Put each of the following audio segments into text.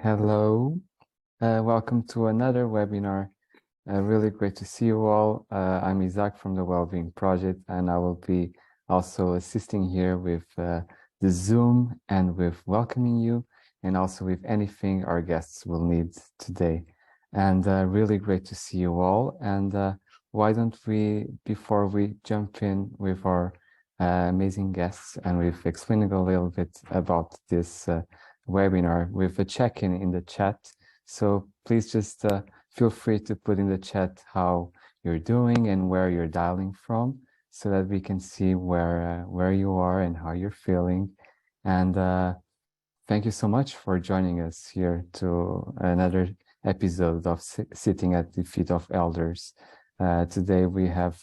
Hello, welcome to another webinar. Really great to see you all. I'm Isaac from the Wellbeing Project, and I will be also assisting here with the Zoom and with welcoming you, and also with anything our guests will need today. And really great to see you all. And why don't we, before we jump in with our amazing guests and with explaining a little bit about this webinar with a check-in in the chat. So please just feel free to put in the chat how you're doing and where you're dialing from, so that we can see where you are and how you're feeling. And thank you so much for joining us here to another episode of Sitting at the Feet of Elders. Today we have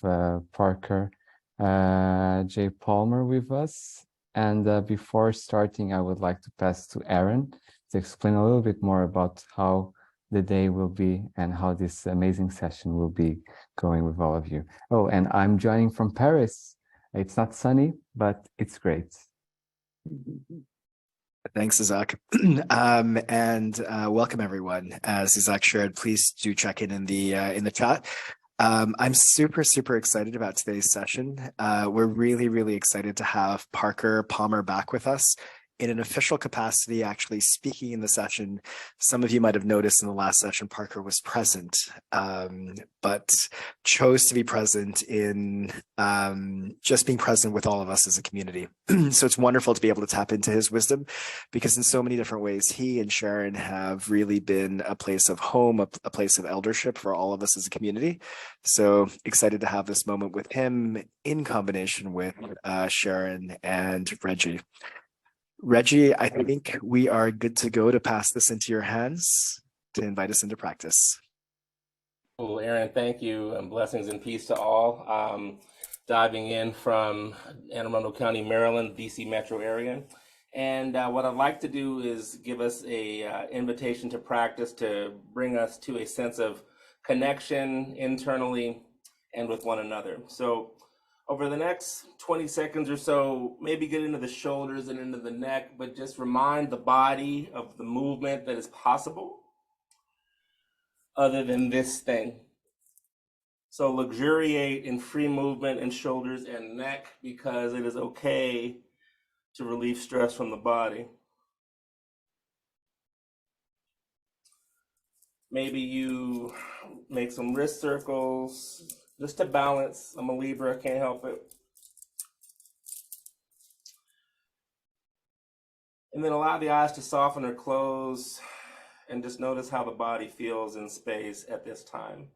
Parker J. Palmer with us. And before starting, I would like to pass to Aaron to explain a little bit more about how the day will be and how this amazing session will be going with all of you. Oh, and I'm joining from Paris. It's not sunny, but it's great. Thanks, Isaac. and welcome everyone. As Isaac shared, please do check in the chat. I'm super excited about today's session. We're really excited to have Parker Palmer back with us in an official capacity, actually speaking in the session. Some of you might have noticed in the last session, Parker was present, but chose to be present in just being present with all of us as a community. So it's wonderful to be able to tap into his wisdom, because in so many different ways, he and Sharon have really been a place of home, a place of eldership for all of us as a community. So excited to have this moment with him in combination with Sharon and Reggie. Reggie, I think we are good to go to pass this into your hands to invite us into practice. Well, Aaron, thank you, and blessings and peace to all. Diving in from Anne Arundel County, Maryland, DC metro area. And what I'd like to do is give us a invitation to practice, to bring us to a sense of connection internally and with one another. So over the next 20 seconds or so, maybe get into the shoulders and into the neck, but just remind the body of the movement that is possible other than this thing. So luxuriate in free movement in shoulders and neck, because it is okay to relieve stress from the body. Maybe you make some wrist circles just to balance. I'm a Libra, can't help it. And then allow the eyes to soften or close, and just notice how the body feels in space at this time.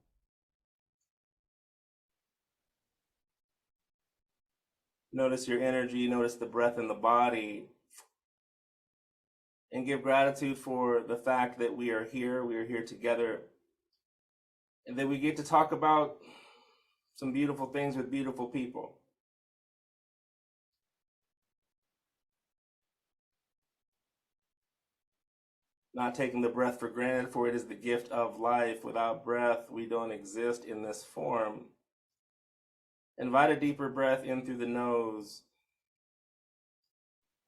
Notice your energy, notice the breath in the body, and give gratitude for the fact that we are here together, and that we get to talk about some beautiful things with beautiful people. Not taking the breath for granted, for it is the gift of life. Without breath, we don't exist in this form. Invite a deeper breath in through the nose.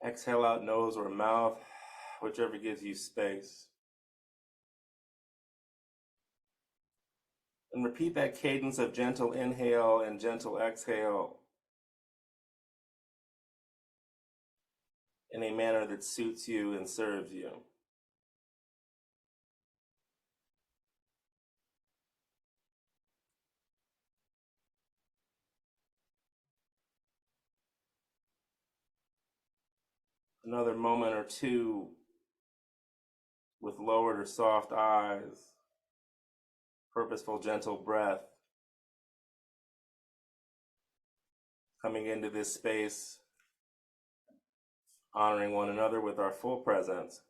Exhale out nose or mouth, whichever gives you space. And repeat that cadence of gentle inhale and gentle exhale in a manner that suits you and serves you. Another moment or two with lowered or soft eyes, purposeful, gentle breath. Coming into this space, honoring one another with our full presence.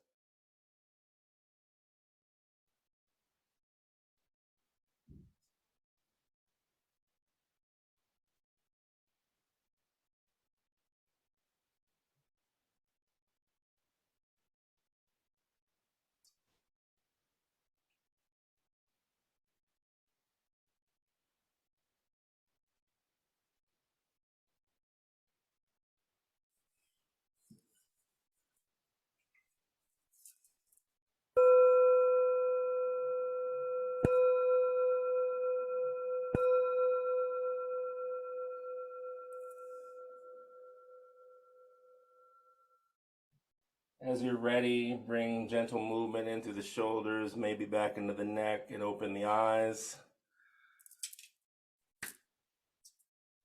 As you're ready, bring gentle movement into the shoulders, maybe back into the neck, and open the eyes.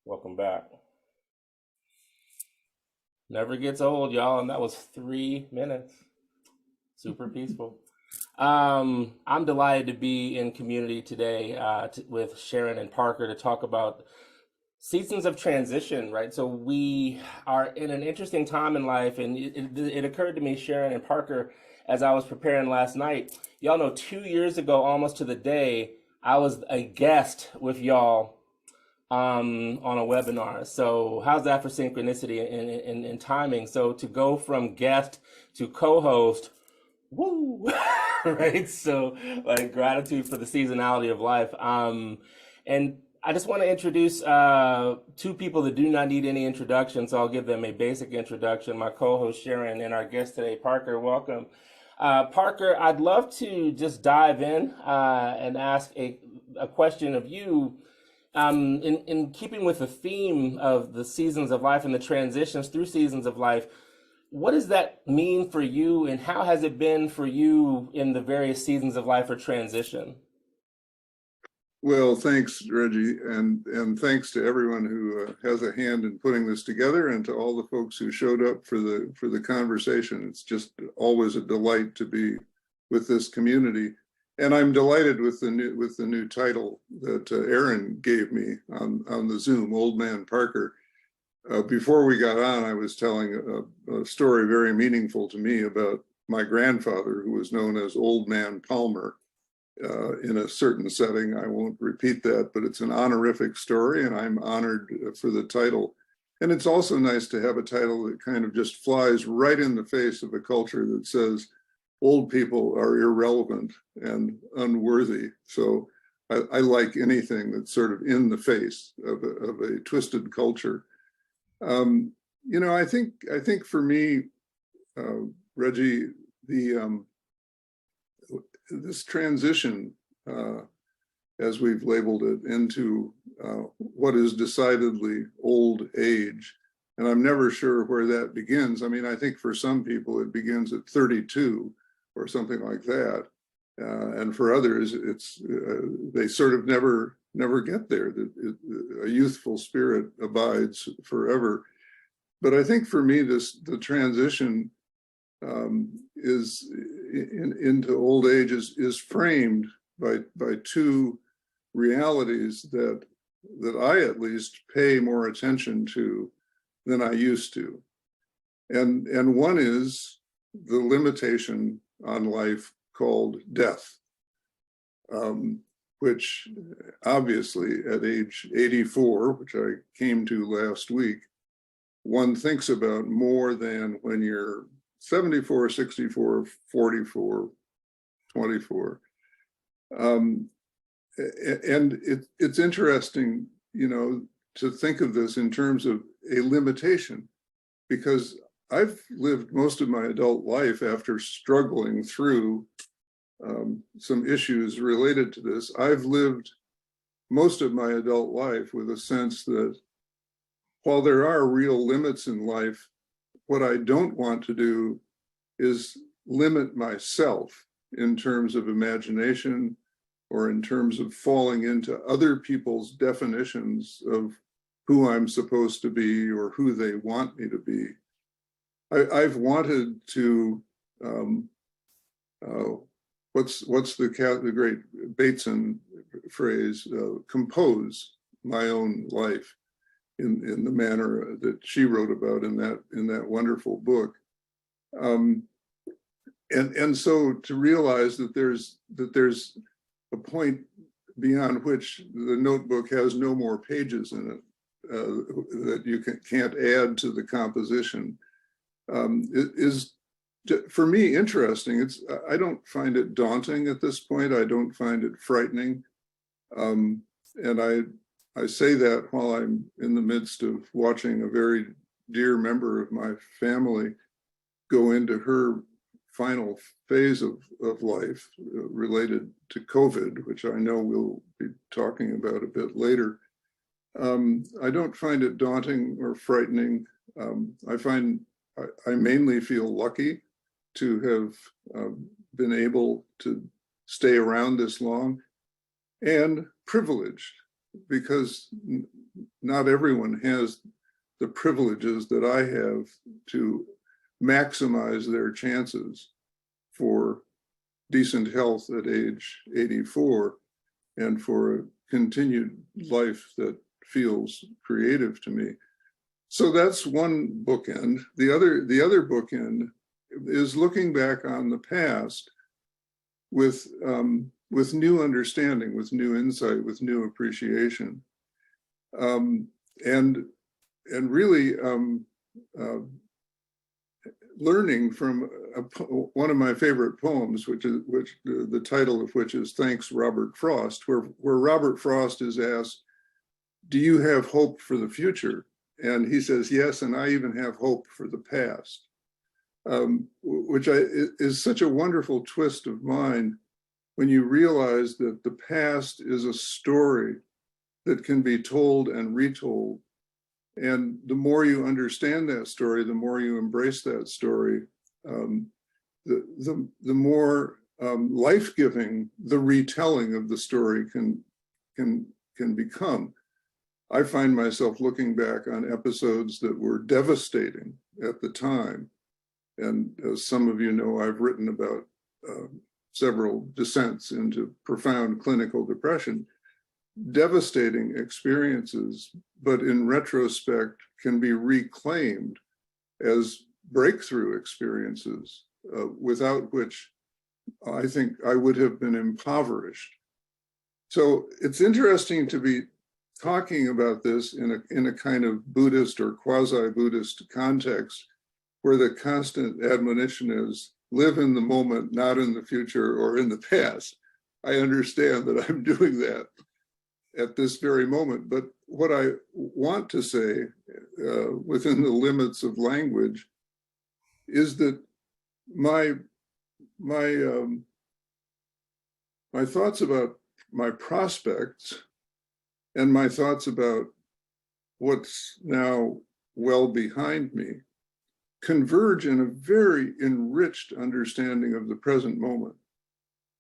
Welcome back. Never gets old, y'all, and that was 3 minutes. Super peaceful. I'm delighted to be in community today with Sharon and Parker to talk about seasons of transition, right? So we are in an interesting time in life, and it occurred to me, Sharon and Parker, as I was preparing last night. Y'all know 2 years ago, almost to the day, I was a guest with y'all on a webinar. So how's that for synchronicity and timing? So to go from guest to co-host, woo, right? So like gratitude for the seasonality of life. And I just want to introduce two people that do not need any introduction, so I'll give them a basic introduction. My co-host Sharon and our guest today, Parker. Welcome. Parker, I'd love to just dive in and ask a question of you. In keeping with the theme of the seasons of life and the transitions through seasons of life, what does that mean for you, and how has it been for you in the various seasons of life or transition? Well, thanks, Reggie, and thanks to everyone who has a hand in putting this together, and to all the folks who showed up for the conversation. It's just always a delight to be with this community, and I'm delighted with the new title that Aaron gave me on the Zoom, Old Man Parker. Before we got on, I was telling a story very meaningful to me about my grandfather, who was known as Old Man Palmer. In a certain setting. I won't repeat that, but it's an honorific story, and I'm honored for the title. And it's also nice to have a title that kind of just flies right in the face of a culture that says old people are irrelevant and unworthy. So I like anything that's sort of in the face of a twisted culture. You know, I think for me, Reggie, this transition, as we've labeled it, into what is decidedly old age, and I'm never sure where that begins. I mean, I think for some people it begins at 32 or something like that, and for others it's they sort of never get there. A youthful spirit abides forever. But I think for me, the transition is into old age is framed by two realities that I at least pay more attention to than I used to. And one is the limitation on life called death, which obviously at age 84, which I came to last week, one thinks about more than when you're 74, 64, 44, 24. And it's interesting, you know, to think of this in terms of a limitation, because I've lived most of my adult life after struggling through some issues related to this. I've lived most of my adult life with a sense that while there are real limits in life, what I don't want to do is limit myself in terms of imagination or in terms of falling into other people's definitions of who I'm supposed to be or who they want me to be. I've wanted to, what's the great Bateson phrase, compose my own life in the manner that she wrote about in that wonderful book, and so to realize that there's a point beyond which the notebook has no more pages in it, that you can't add to the composition, is for me interesting. I don't find it daunting at this point. I don't find it frightening, and I say that while I'm in the midst of watching a very dear member of my family go into her final phase of life related to COVID, which I know we'll be talking about a bit later. I don't find it daunting or frightening. I mainly feel lucky to have been able to stay around this long, and privileged, because not everyone has the privileges that I have to maximize their chances for decent health at age 84 and for a continued life that feels creative to me. So that's one bookend. The other bookend is looking back on the past with new understanding, with new insight, with new appreciation, and really learning from one of my favorite poems, which the title of which is "Thanks, Robert Frost," where Robert Frost is asked, "Do you have hope for the future?" And he says, "Yes, and I even have hope for the past," which is such a wonderful twist of mind when you realize that the past is a story that can be told and retold. And the more you understand that story, the more you embrace that story, the more life-giving the retelling of the story can become. I find myself looking back on episodes that were devastating at the time. And as some of you know, I've written about several descents into profound clinical depression, devastating experiences, but in retrospect can be reclaimed as breakthrough experiences, without which I think I would have been impoverished. So it's interesting to be talking about this in a kind of Buddhist or quasi-Buddhist context, where the constant admonition is live in the moment, not in the future or in the past. I understand that I'm doing that at this very moment, but what I want to say within the limits of language is that my thoughts about my prospects and my thoughts about what's now well behind me converge in a very enriched understanding of the present moment.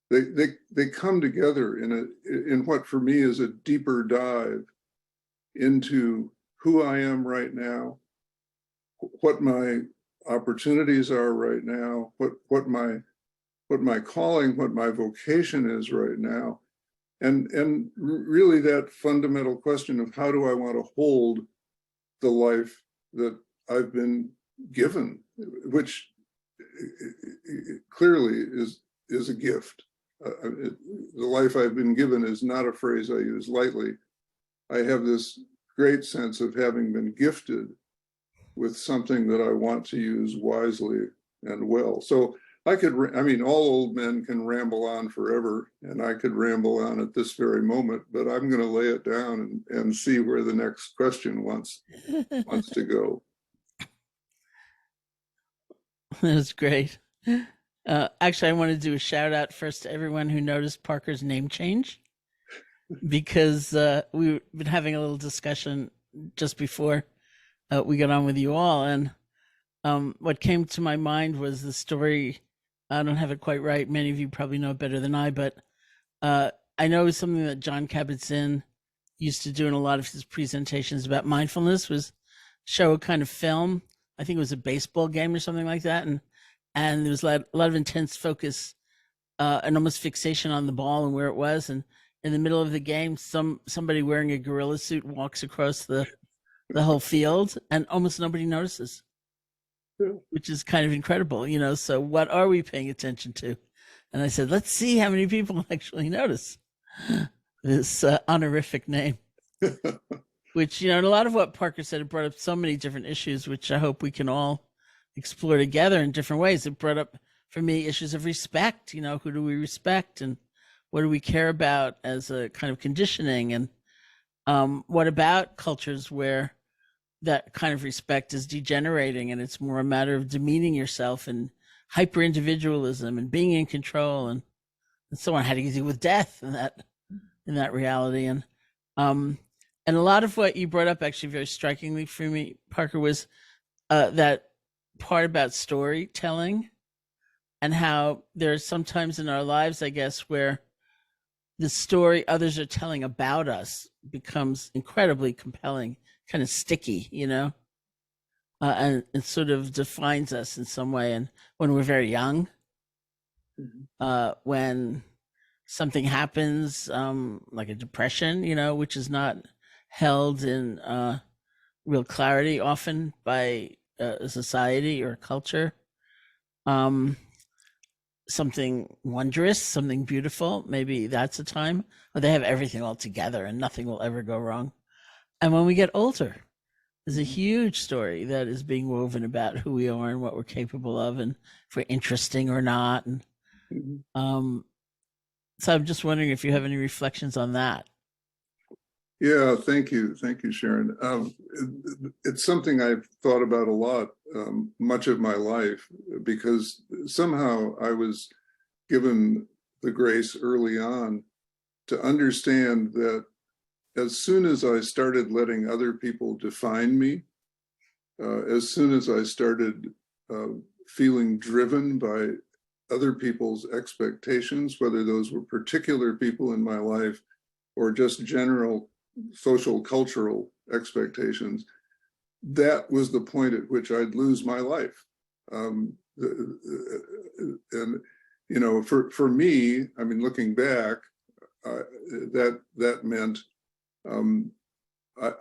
They come together in what for me is a deeper dive into who I am right now, what my opportunities are right now, what my calling, what my vocation is right now, and really that fundamental question of how do I want to hold the life that I've been given, which clearly is a gift. The life I've been given is not a phrase I use lightly. I have this great sense of having been gifted with something that I want to use wisely and well. So I mean, all old men can ramble on forever, and I could ramble on at this very moment, but I'm going to lay it down and see where the next question wants to go. That's great. Actually, I want to do a shout out first to everyone who noticed Parker's name change, because we've been having a little discussion just before we got on with you all. And what came to my mind was the story. I don't have it quite right. Many of you probably know it better than I, but I know it's something that John Kabat-Zinn used to do in a lot of his presentations about mindfulness, was show a kind of film. I think it was a baseball game or something like that. And there was a lot of intense focus and almost fixation on the ball and where it was. And in the middle of the game, somebody wearing a gorilla suit walks across the whole field and almost nobody notices, which is kind of incredible, you know. So what are we paying attention to? And I said, let's see how many people actually notice this honorific name. Which, you know, and a lot of what Parker said, it brought up so many different issues, which I hope we can all explore together in different ways. It brought up, for me, issues of respect. You know, who do we respect and what do we care about as a kind of conditioning? And what about cultures where that kind of respect is degenerating and it's more a matter of demeaning yourself and hyper individualism and being in control and so on? How do you deal with death in that reality? And a lot of what you brought up, actually very strikingly for me, Parker, was that part about storytelling, and how there's sometimes in our lives, I guess, where the story others are telling about us becomes incredibly compelling, kind of sticky, and it sort of defines us in some way. And when we're very young, when something happens, like a depression, which is not held in real clarity often by a society or a culture, something wondrous, something beautiful, maybe that's a time where they have everything all together and nothing will ever go wrong. And when we get older, there's a huge story that is being woven about who we are and what we're capable of, and if we're interesting or not. And so I'm just wondering if you have any reflections on that. Yeah, thank you, Sharon. It's something I've thought about a lot, much of my life, because somehow I was given the grace early on to understand that as soon as I started letting other people define me, as soon as I started feeling driven by other people's expectations, whether those were particular people in my life or just general social cultural expectations, that was the point at which I'd lose my life. And for me, I mean, looking back, that meant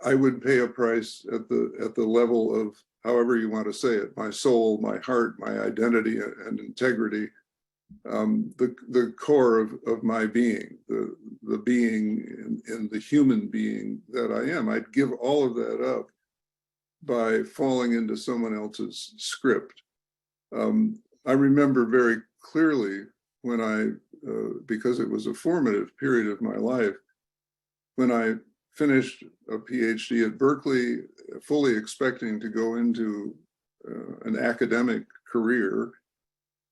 I would pay a price at the level of, however you want to say it, my soul, my heart, my identity and integrity, the core of my being, the being and the human being that I am. I'd give all of that up by falling into someone else's script. I remember very clearly when because it was a formative period of my life, when I finished a PhD at Berkeley, fully expecting to go into an academic career.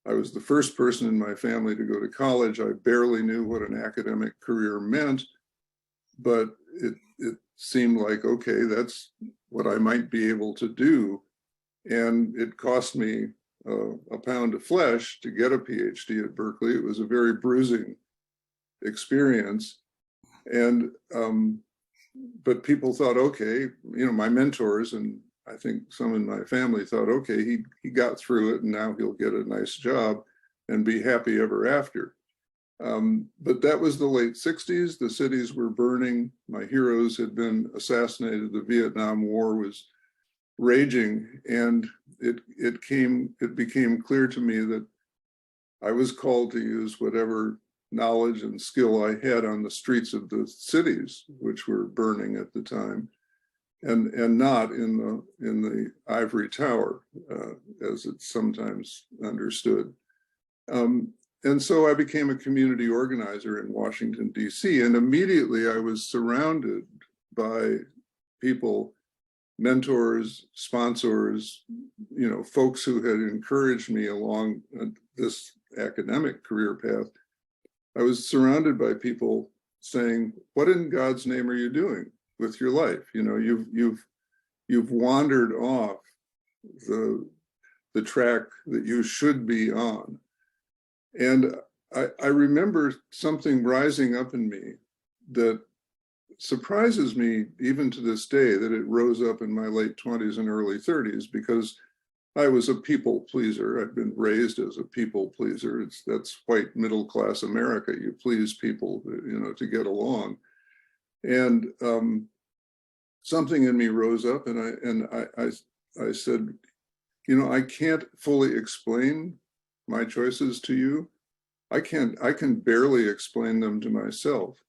I was the first person in my family to go to college. I barely knew what an academic career meant, but it seemed like, okay, that's what I might be able to do. And it cost me a pound of flesh to get a PhD at Berkeley. It was a very bruising experience. And but people thought, okay, my mentors and I think some in my family thought, okay, he got through it and now he'll get a nice job and be happy ever after. But that was the late 60s. The cities were burning. My heroes had been assassinated. The Vietnam War was raging. And it became clear to me that I was called to use whatever knowledge and skill I had on the streets of the cities, which were burning at the time, and not in the ivory tower, as it's sometimes understood. And so I became a community organizer in Washington, D.C., and immediately I was surrounded by people, mentors, sponsors, folks who had encouraged me along this academic career path. I was surrounded by people saying, "What in God's name are you doing with your life? You've wandered off the track that you should be on." And I remember something rising up in me that surprises me even to this day, that it rose up in my late 20s and early 30s, because I was a people pleaser. I've been raised as a people pleaser. That's white middle class America. You please people, to get along. And something in me rose up, and I said, I can't fully explain my choices to you. I can barely explain them to myself.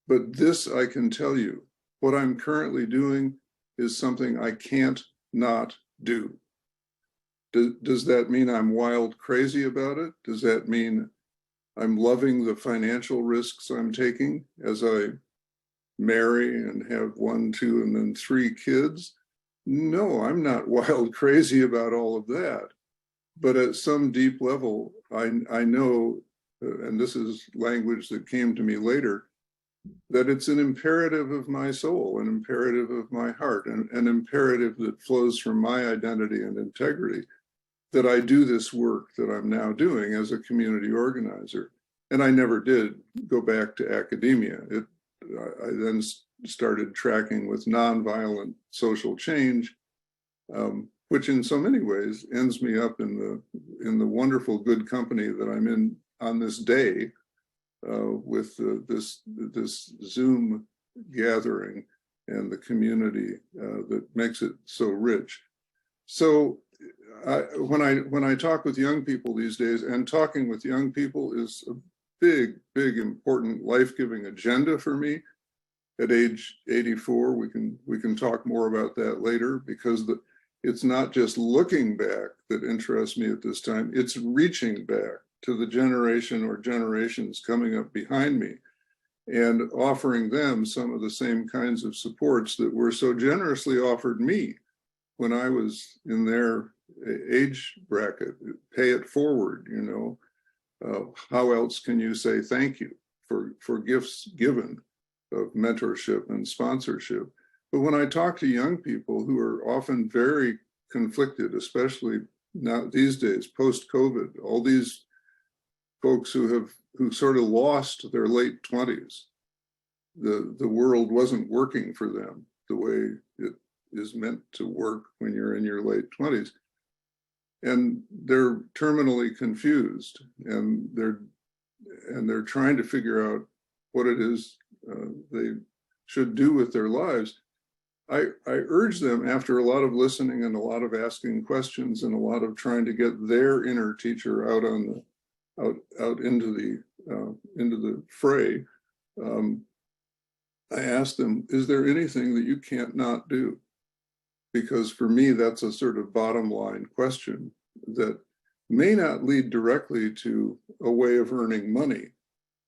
But this I can tell you: what I'm currently doing is something I can't not do. Does that mean I'm wild crazy about it? Does that mean I'm loving the financial risks I'm taking as I marry and have 1, 2, and then 3 kids? No, I'm not wild crazy about all of that. But at some deep level, I know, and this is language that came to me later, that it's an imperative of my soul, an imperative of my heart, and an imperative that flows from my identity and integrity, that I do this work that I'm now doing as a community organizer. And I never did go back to academia. I then started tracking with nonviolent social change, which in so many ways ends me up in the wonderful good company that I'm in on this day with this Zoom gathering and the community that makes it so rich. So when I talk with young people these days, and talking with young people is a big, important, life-giving agenda for me. At age 84, we can talk more about that later, because it's not just looking back that interests me at this time, it's reaching back to the generation or generations coming up behind me and offering them some of the same kinds of supports that were so generously offered me when I was in their age bracket. Pay it forward, you know. How else can you say thank you for gifts given of mentorship and sponsorship? But when I talk to young people who are often very conflicted, especially now these days, post-COVID, all these folks who sort of lost their late 20s, the world wasn't working for them the way it is meant to work when you're in your late 20s. And they're terminally confused, and they're trying to figure out what it is they should do with their lives. I urge them, after a lot of listening and a lot of asking questions and a lot of trying to get their inner teacher out into the fray, I ask them, is there anything that you can't not do? Because for me, that's a sort of bottom line question that may not lead directly to a way of earning money,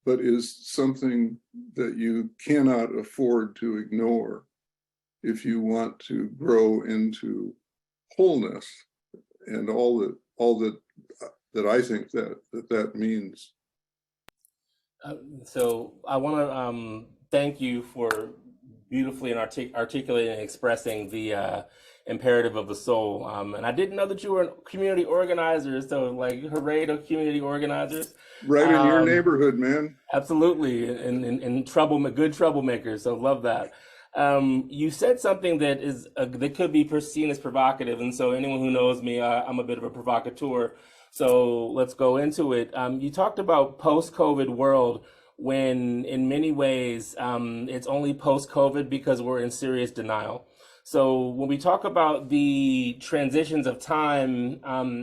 but is something that you cannot afford to ignore if you want to grow into wholeness and all that I think that means. So I want to thank you for beautifully and articulating and expressing the imperative of the soul. And I didn't know that you were a community organizer, so like hooray to community organizers. Right in your neighborhood, man. Absolutely, and good troublemakers, so love that. You said something that is that could be seen as provocative, and so anyone who knows me, I'm a bit of a provocateur. So let's go into it. You talked about post-COVID world, when in many ways it's only post-COVID because we're in serious denial. So when we talk about the transitions of time,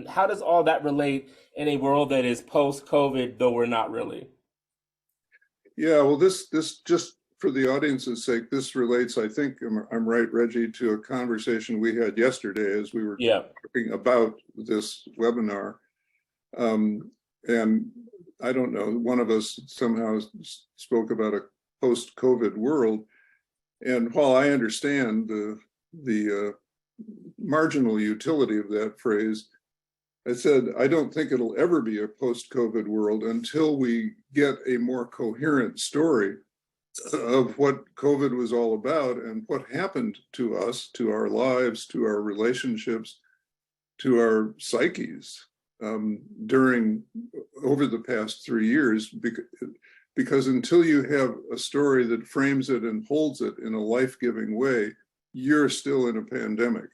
how does all that relate in a world that is post-COVID, though we're not really? Yeah, well, this just for the audience's sake, this relates, I think I'm right, Reggie, to a conversation we had yesterday as we were talking about this webinar. And I don't know, one of us somehow spoke about a post-COVID world. And while I understand the marginal utility of that phrase, I said, I don't think it'll ever be a post-COVID world until we get a more coherent story of what COVID was all about and what happened to us, to our lives, to our relationships, to our psyches over the past 3 years, because until you have a story that frames it and holds it in a life-giving way, you're still in a pandemic.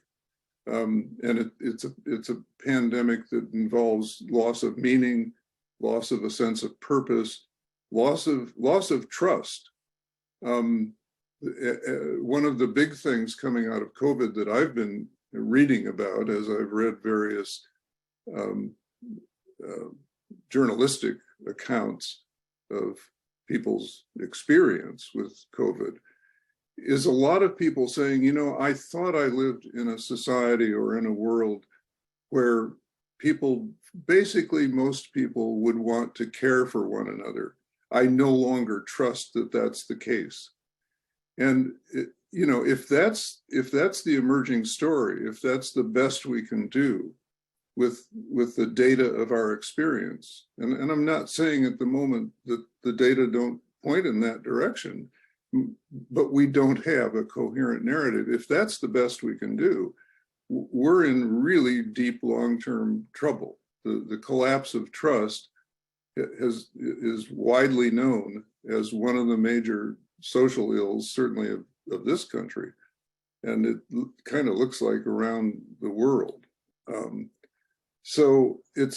And it's a pandemic that involves loss of meaning, loss of a sense of purpose, loss of trust. One of the big things coming out of COVID that I've been reading about as I've read various journalistic accounts of people's experience with COVID is a lot of people saying, you know, I thought I lived in a society or in a world where people, basically most people, would want to care for one another. I no longer trust that that's the case. And you know, if that's the emerging story, if that's the best we can do with the data of our experience, and I'm not saying at the moment that the data don't point in that direction, but we don't have a coherent narrative. If that's the best we can do, we're in really deep long-term trouble. The collapse of trust is widely known as one of the major social ills, certainly of this country. And it kind of looks like around the world. So it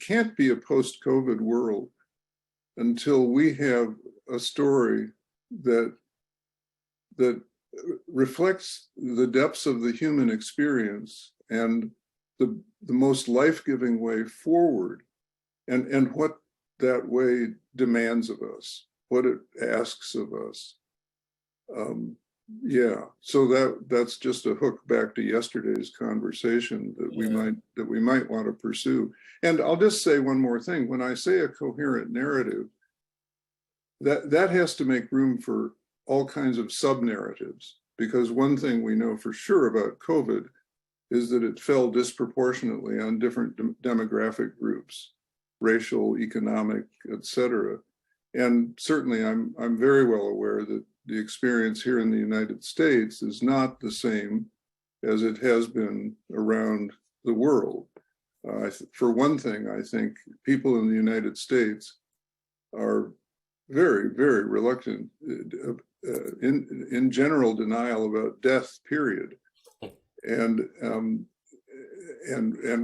can't be a post-COVID world until we have a story that reflects the depths of the human experience and the most life-giving way forward, and what that way demands of us, what it asks of us. Yeah, so that's just a hook back to yesterday's conversation that we might want to pursue. And I'll just say one more thing. When I say a coherent narrative, that has to make room for all kinds of sub-narratives, because one thing we know for sure about COVID is that it fell disproportionately on different demographic groups, racial, economic, etc. And certainly I'm very well aware that the experience here in the United States is not the same as it has been around the world. For one thing, I think people in the United States are very, very reluctant, in general denial about death, period. And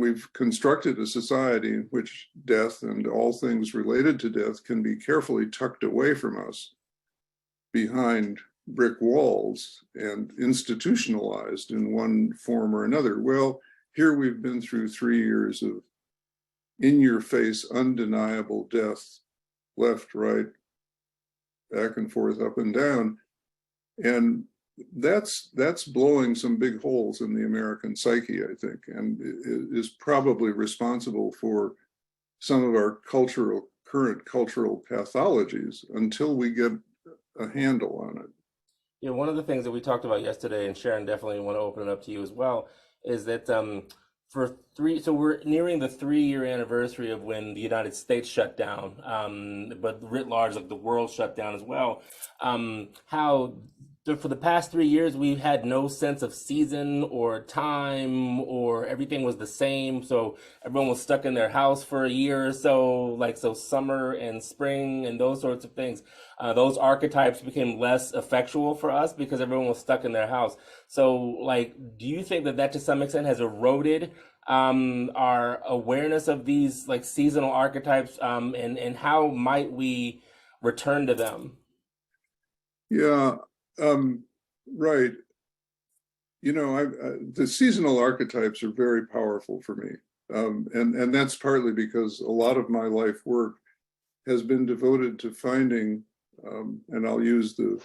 we've constructed a society in which death and all things related to death can be carefully tucked away from us behind brick walls and institutionalized in one form or another. Well, here we've been through 3 years of in-your-face, undeniable death, left, right, back and forth, up and down. And that's blowing some big holes in the American psyche, I think, and is probably responsible for some of our current cultural pathologies until we get a handle on it. Yeah, one of the things that we talked about yesterday, and Sharon, definitely want to open it up to you as well, is that so we're nearing the 3-year anniversary of when the United States shut down, but writ large, like the world shut down as well. For the past 3 years, we've had no sense of season or time, or everything was the same. So everyone was stuck in their house for a year or so, so summer and spring and those sorts of things. Those archetypes became less effectual for us because everyone was stuck in their house. So, do you think that to some extent has eroded our awareness of these seasonal archetypes, and how might we return to them? Yeah. Right. The seasonal archetypes are very powerful for me. And that's partly because a lot of my life work has been devoted to finding, and I'll use the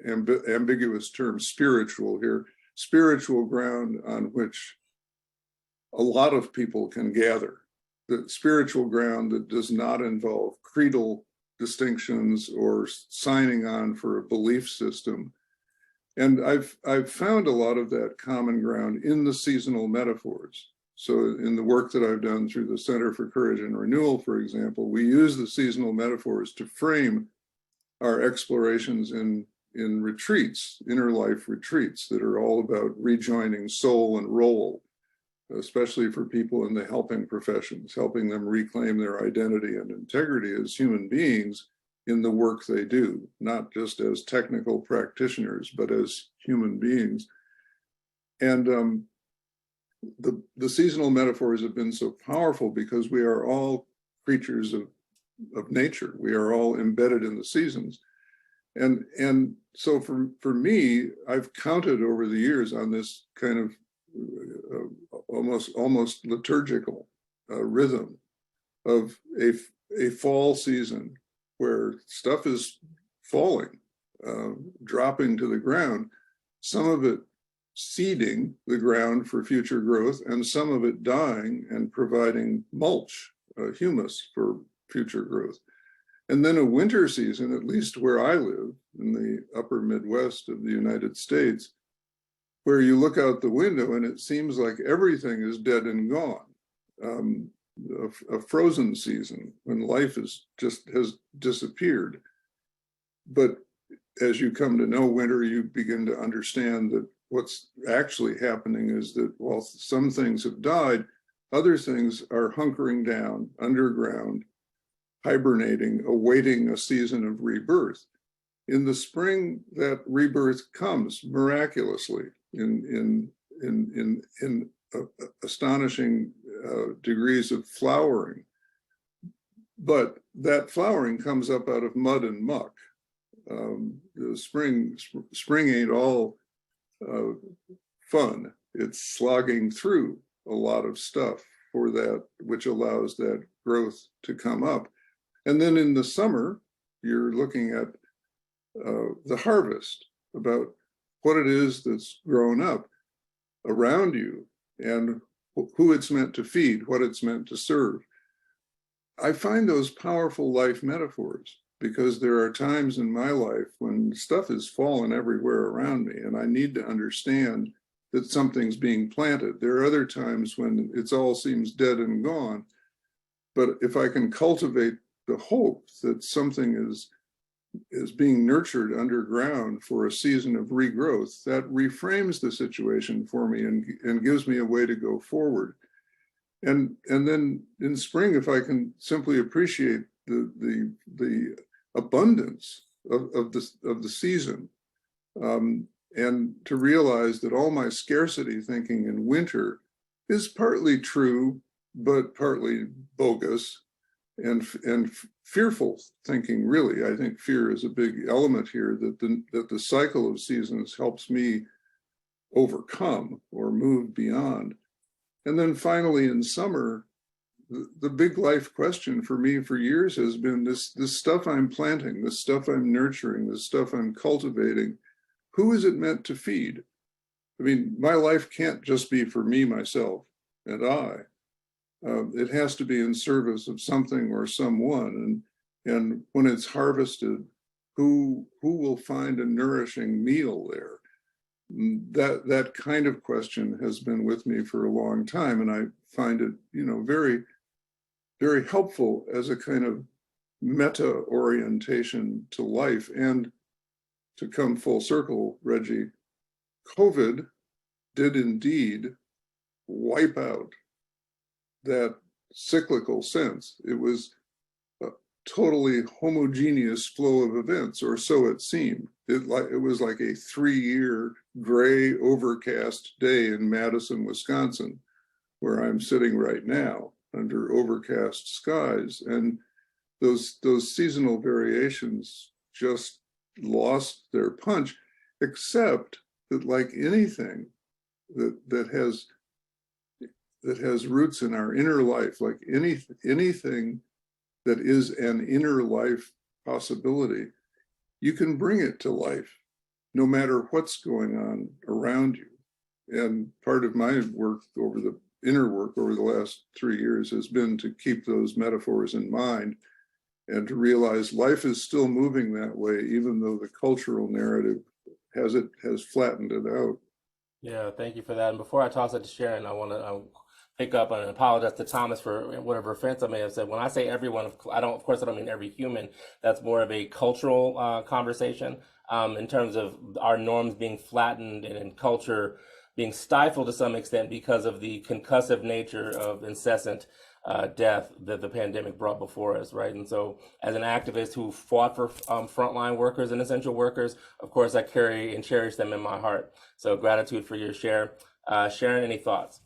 ambiguous term spiritual here, spiritual ground on which a lot of people can gather. The spiritual ground that does not involve creedal distinctions or signing on for a belief system. And I've found a lot of that common ground in the seasonal metaphors. So in the work that I've done through the Center for Courage and Renewal, for example, we use the seasonal metaphors to frame our explorations in retreats, inner life retreats that are all about rejoining soul and role, especially for people in the helping professions, helping them reclaim their identity and integrity as human beings in the work they do, not just as technical practitioners, but as human beings. And the seasonal metaphors have been so powerful because we are all creatures of nature. We are all embedded in the seasons. And so for me, I've counted over the years on this kind of almost liturgical rhythm of a fall season where stuff is falling, dropping to the ground, some of it seeding the ground for future growth, and some of it dying and providing mulch, humus for future growth. And then a winter season, at least where I live in the upper Midwest of the United States, where you look out the window and it seems like everything is dead and gone. A frozen season when life has disappeared. But as you come to know winter, you begin to understand that what's actually happening is that while some things have died, other things are hunkering down underground, hibernating, awaiting a season of rebirth. In the spring, that rebirth comes miraculously in astonishing degrees of flowering. But that flowering comes up out of mud and muck. The spring ain't all fun. It's slogging through a lot of stuff for that, which allows that growth to come up. And then in the summer, you're looking at the harvest, about what it is that's grown up around you and who it's meant to feed, what it's meant to serve. I find those powerful life metaphors because there are times in my life when stuff is fallen everywhere around me and I need to understand that something's being planted. There are other times when it all seems dead and gone. But if I can cultivate the hope that something is being nurtured underground for a season of regrowth, that reframes the situation for me and gives me a way to go forward. And then in spring, if I can simply appreciate the abundance of the season, and to realize that all my scarcity thinking in winter is partly true, but partly bogus and fearful thinking. Really, I think fear is a big element here that the cycle of seasons helps me overcome or move beyond. And then finally in summer, the big life question for me for years has been this stuff I'm planting, this stuff I'm nurturing, this stuff I'm cultivating, who is it meant to feed? I mean, my life can't just be for me, myself, and I. It has to be in service of something or someone. And when it's harvested, who will find a nourishing meal there? That kind of question has been with me for a long time, and I find it, very, very helpful as a kind of meta orientation to life. And to come full circle, Reggie, COVID did indeed wipe out that cyclical sense. It was a totally homogeneous flow of events, or so it seemed. It was like a 3-year gray overcast day in Madison, Wisconsin, where I'm sitting right now under overcast skies. And those seasonal variations just lost their punch, except that, like anything that has roots in our inner life, like anything that is an inner life possibility, you can bring it to life no matter what's going on around you. And part of my inner work over the last 3 years has been to keep those metaphors in mind and to realize life is still moving that way, even though the cultural narrative has flattened it out. Yeah, thank you for that. And before I toss it to Sharon, I want to pick up and apologize to Thomas for whatever offense I may have said. When I say everyone, I don't mean every human. That's more of a cultural conversation in terms of our norms being flattened and in culture being stifled to some extent because of the concussive nature of incessant death that the pandemic brought before us, right? And so as an activist who fought for frontline workers and essential workers, of course, I carry and cherish them in my heart. So gratitude for your share. Sharon, any thoughts?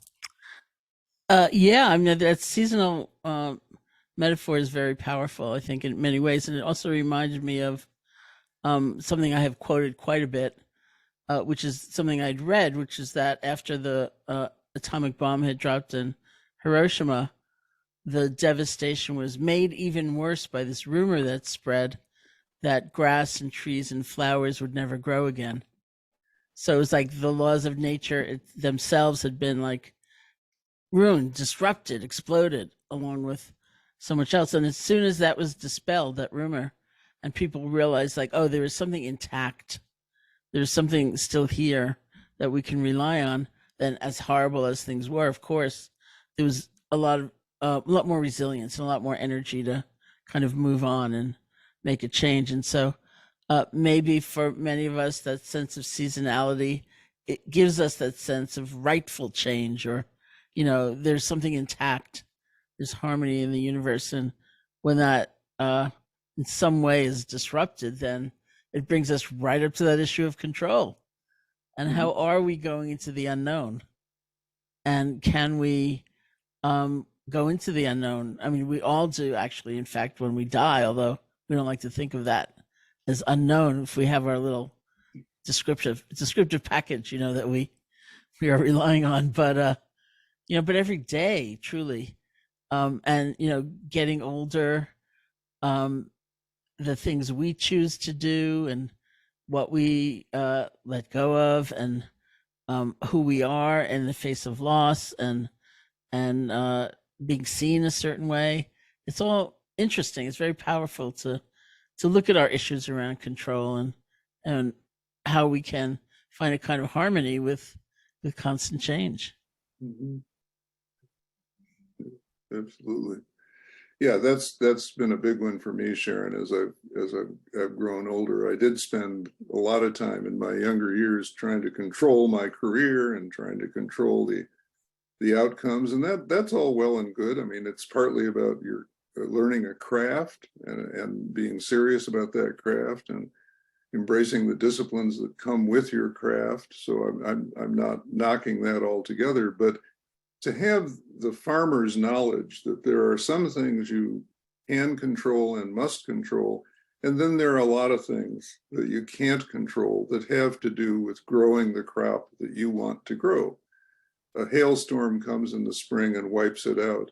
Yeah, I mean, that seasonal metaphor is very powerful, I think, in many ways. And it also reminded me of something I have quoted quite a bit, which is something I'd read, which is that after the atomic bomb had dropped in Hiroshima, the devastation was made even worse by this rumor that spread that grass and trees and flowers would never grow again. So it was like the laws of nature themselves had been like ruined, disrupted, exploded, along with so much else. And as soon as that was dispelled, that rumor, and people realized like, oh, there is something intact, there's something still here that we can rely on, then as horrible as things were, of course, there was a lot more resilience and a lot more energy to kind of move on and make a change. And so maybe for many of us, that sense of seasonality, it gives us that sense of rightful change, or, there's something intact, there's harmony in the universe. And when that in some way is disrupted, then it brings us right up to that issue of control. And how are we going into the unknown? And can we go into the unknown? I mean, we all do, actually, in fact, when we die, although we don't like to think of that as unknown if we have our little descriptive package, that we are relying on. But but every day, truly, and getting older, the things we choose to do and what we let go of, and who we are in the face of loss, and being seen a certain way. It's all interesting. It's very powerful to look at our issues around control, and how we can find a kind of harmony with constant change. Mm-hmm. Absolutely. Yeah, that's been a big one for me, Sharon, as I've grown older. I did spend a lot of time in my younger years trying to control my career and trying to control the outcomes, and that's all well and good. I mean, it's partly about your learning a craft and being serious about that craft and embracing the disciplines that come with your craft. So I'm not knocking that altogether, but to have the farmer's knowledge that there are some things you can control and must control, and then there are a lot of things that you can't control that have to do with growing the crop that you want to grow. A hailstorm comes in the spring and wipes it out.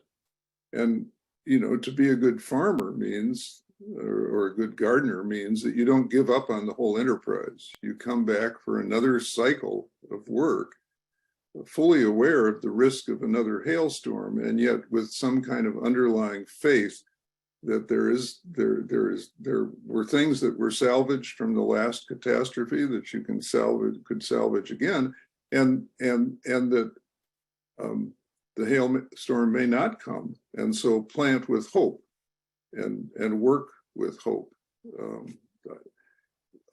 And, to be a good farmer means, or a good gardener means, that you don't give up on the whole enterprise. You come back for another cycle of work, fully aware of the risk of another hailstorm, and yet with some kind of underlying faith that there were things that were salvaged from the last catastrophe that you could salvage again, and that the hailstorm may not come, and so plant with hope and work with hope.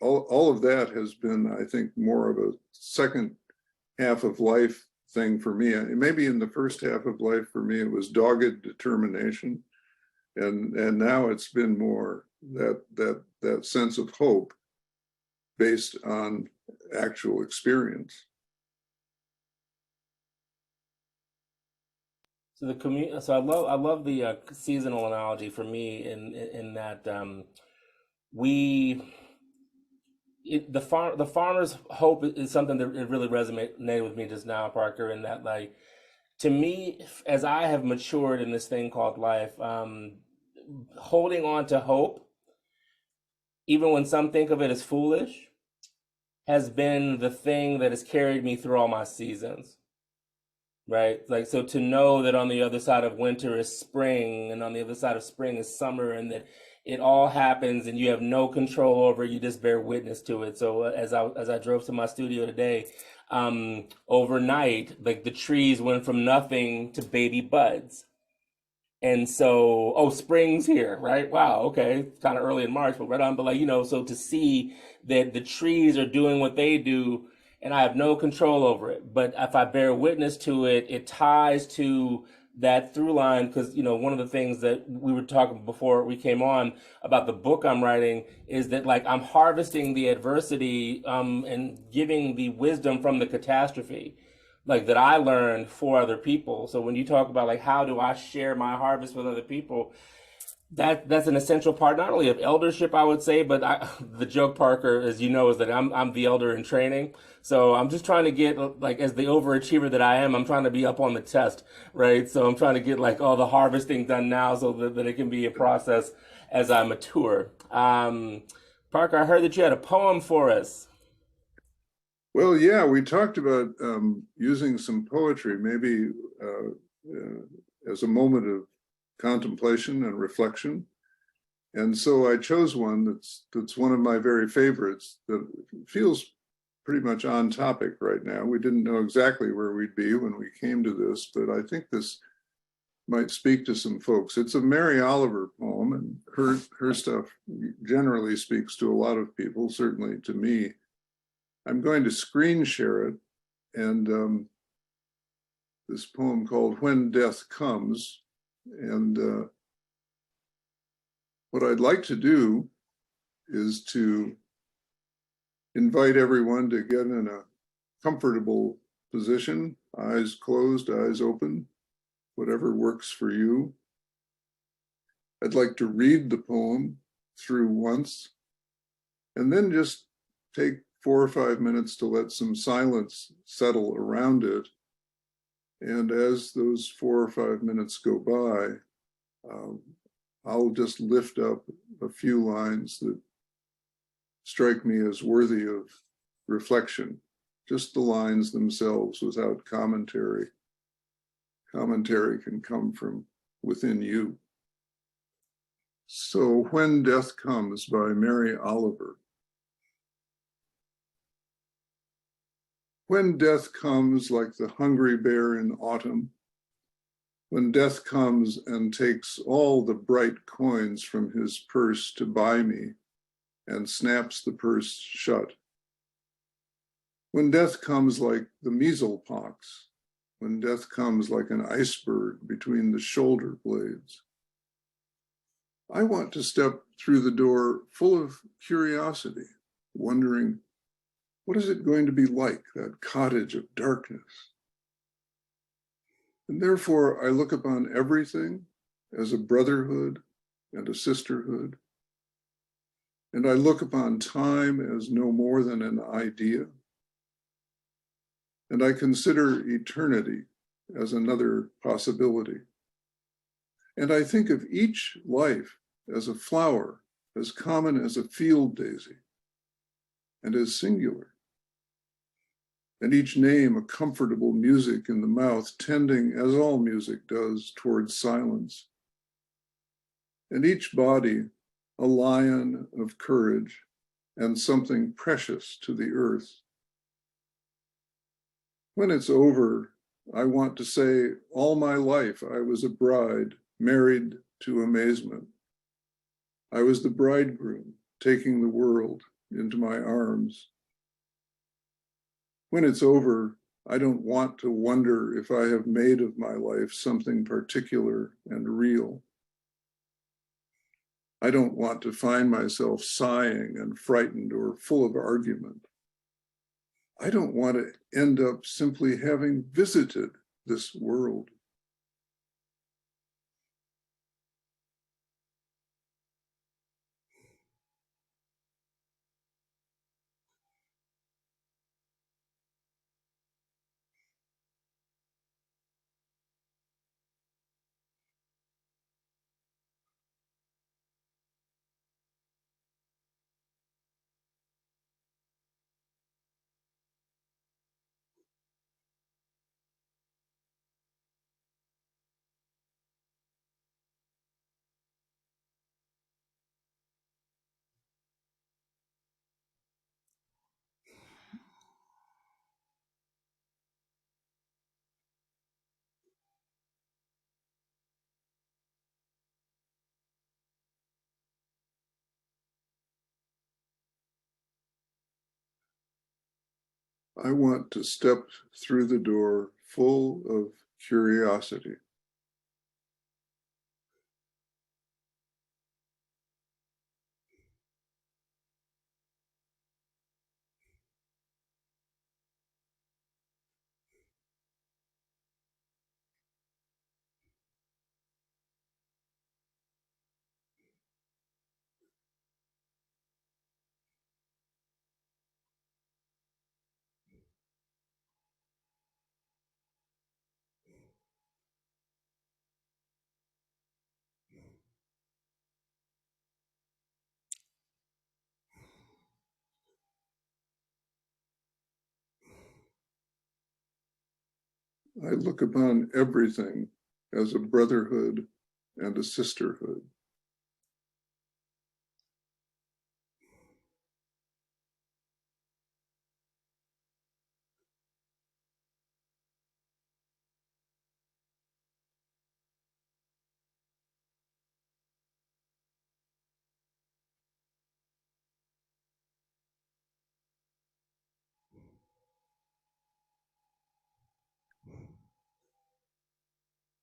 All of that has been, I think, more of a second half of life thing for me. Maybe in the first half of life for me, it was dogged determination, and now it's been more that sense of hope based on actual experience. So So I love the seasonal analogy for me in that the farmer's hope is something that it really resonated with me just now, Parker. In that, like, to me, as I have matured in this thing called life, holding on to hope, even when some think of it as foolish, has been the thing that has carried me through all my seasons. Right? Like, so to know that on the other side of winter is spring, and on the other side of spring is summer, and that it all happens and you have no control over it, you just bear witness to it. So as I drove to my studio today, overnight, like, the trees went from nothing to baby buds. And so, spring's here, right? Wow, okay, kind of early in March, but right on. But, like, so to see that the trees are doing what they do, and I have no control over it, but if I bear witness to it, it ties to that through line. Because, one of the things that we were talking before we came on about the book I'm writing is that, like, I'm harvesting the adversity and giving the wisdom from the catastrophe, like, that I learned for other people. So when you talk about, like, how do I share my harvest with other people, that's an essential part, not only of eldership, I would say, but the joke, Parker, as you know, is that I'm the elder in training. So I'm just trying to get, like, as the overachiever that I am, I'm trying to be up on the test, right? So I'm trying to get, like, all the harvesting done now so that it can be a process as I mature. Parker, I heard that you had a poem for us. Well, yeah, we talked about using some poetry, maybe as a moment of contemplation and reflection. And so I chose one that's one of my very favorites, that feels pretty much on topic right now. We didn't know exactly where we'd be when we came to this, but I think this might speak to some folks. It's a Mary Oliver poem, and her stuff generally speaks to a lot of people, certainly to me. I'm going to screen share it, and this poem called When Death Comes. And what I'd like to do is to invite everyone to get in a comfortable position, eyes closed, eyes open, whatever works for you. I'd like to read the poem through once, and then just take 4 or 5 minutes to let some silence settle around it. And as those 4 or 5 minutes go by, I'll just lift up a few lines that strike me as worthy of reflection, just the lines themselves without commentary. Commentary can come from within you. So, When Death Comes by Mary Oliver. When death comes like the hungry bear in autumn, when death comes and takes all the bright coins from his purse to buy me and snaps the purse shut. When death comes like the measles pox, when death comes like an iceberg between the shoulder blades. I want to step through the door full of curiosity, wondering, what is it going to be like, that cottage of darkness? And therefore, I look upon everything as a brotherhood and a sisterhood. And I look upon time as no more than an idea. And I consider eternity as another possibility. And I think of each life as a flower, as common as a field daisy, and as singular. And each name a comfortable music in the mouth, tending, as all music does, towards silence. And each body a lion of courage and something precious to the earth. When it's over, I want to say, all my life I was a bride, married to amazement. I was the bridegroom, taking the world into my arms. When it's over, I don't want to wonder if I have made of my life something particular and real. I don't want to find myself sighing and frightened or full of argument. I don't want to end up simply having visited this world. I want to step through the door full of curiosity. I look upon everything as a brotherhood and a sisterhood.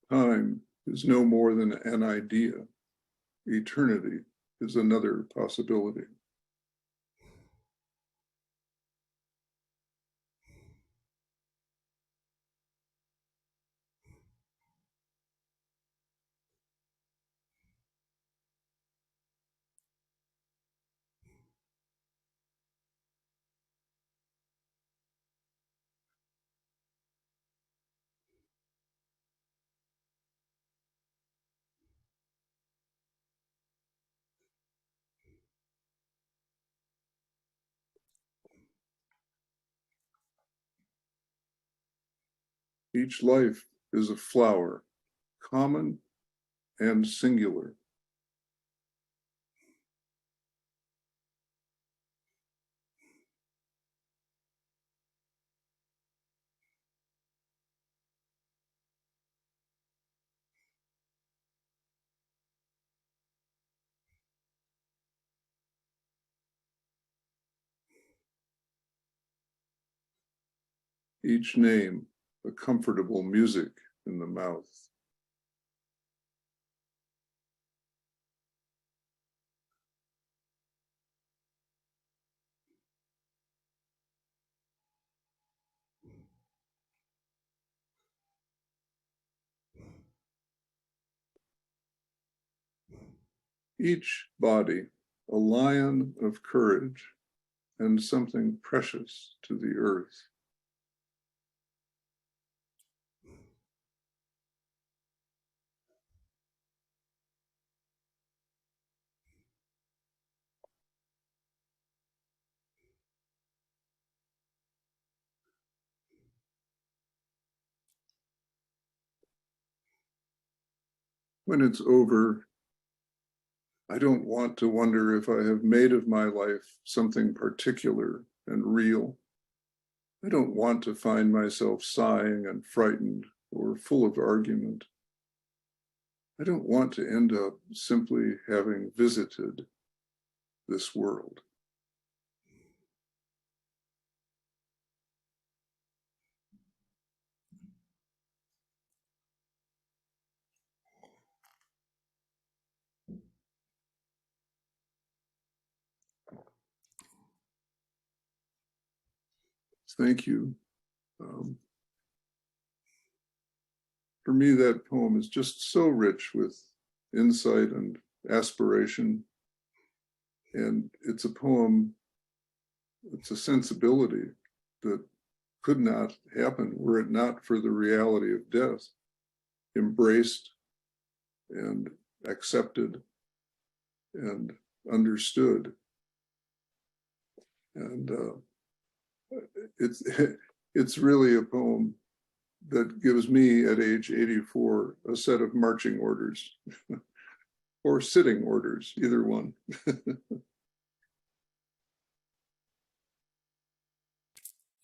Time is no more than an idea. Eternity is another possibility. Each life is a flower, common and singular. Each name a comfortable music in the mouth. Each body a lion of courage and something precious to the earth. When it's over, I don't want to wonder if I have made of my life something particular and real. I don't want to find myself sighing and frightened or full of argument. I don't want to end up simply having visited this world. Thank you. For me, that poem is just so rich with insight and aspiration. And it's a poem, it's a sensibility that could not happen were it not for the reality of death, embraced and accepted and understood. And it's really a poem that gives me at age 84 a set of marching orders or sitting orders, either one.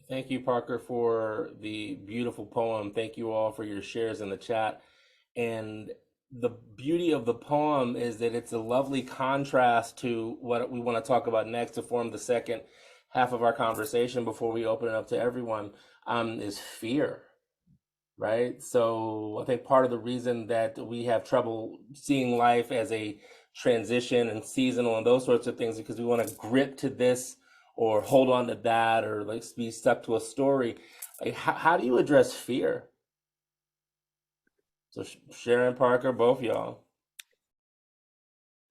Thank you, Parker, for the beautiful poem. Thank you all for your shares in the chat. And the beauty of the poem is that it's a lovely contrast to what we want to talk about next to form the second half of our conversation before we open it up to everyone, is fear, right? So I think part of the reason that we have trouble seeing life as a transition and seasonal and those sorts of things, because we want to grip to this or hold on to that, or like be stuck to a story. Like, how do you address fear? So Sharon, Parker, both y'all.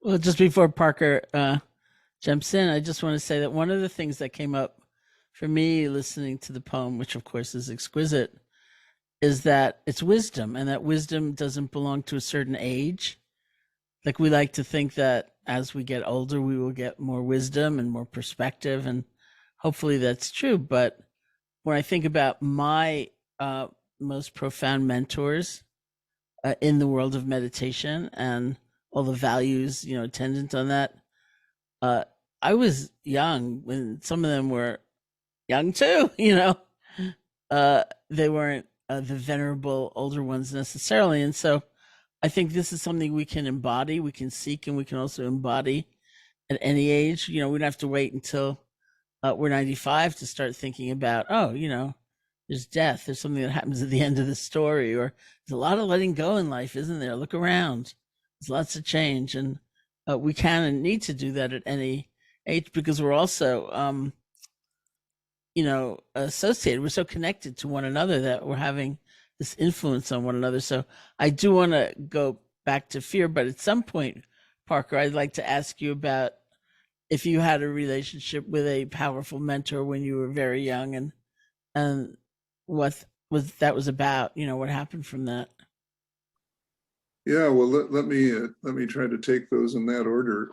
Well, just before Parker jumps in, I just want to say that one of the things that came up for me listening to the poem, which of course is exquisite, is that it's wisdom, and that wisdom doesn't belong to a certain age. Like, we like to think that as we get older, we will get more wisdom and more perspective, and hopefully that's true. But when I think about my most profound mentors in the world of meditation and all the values, attendant on that, I was young when some of them were young too. They weren't the venerable older ones necessarily, and so I think this is something we can embody, we can seek, and we can also embody at any age. We don't have to wait until we're 95 to start thinking about, there's death, there's something that happens at the end of the story, or there's a lot of letting go in life, isn't there? Look around, there's lots of change, and we can and need to do that at any age, because we're also associated, we're so connected to one another that we're having this influence on one another. So I do want to go back to fear, but at some point, Parker, I'd like to ask you about if you had a relationship with a powerful mentor when you were very young, and what was about, what happened from that. Yeah, well, let me try to take those in that order.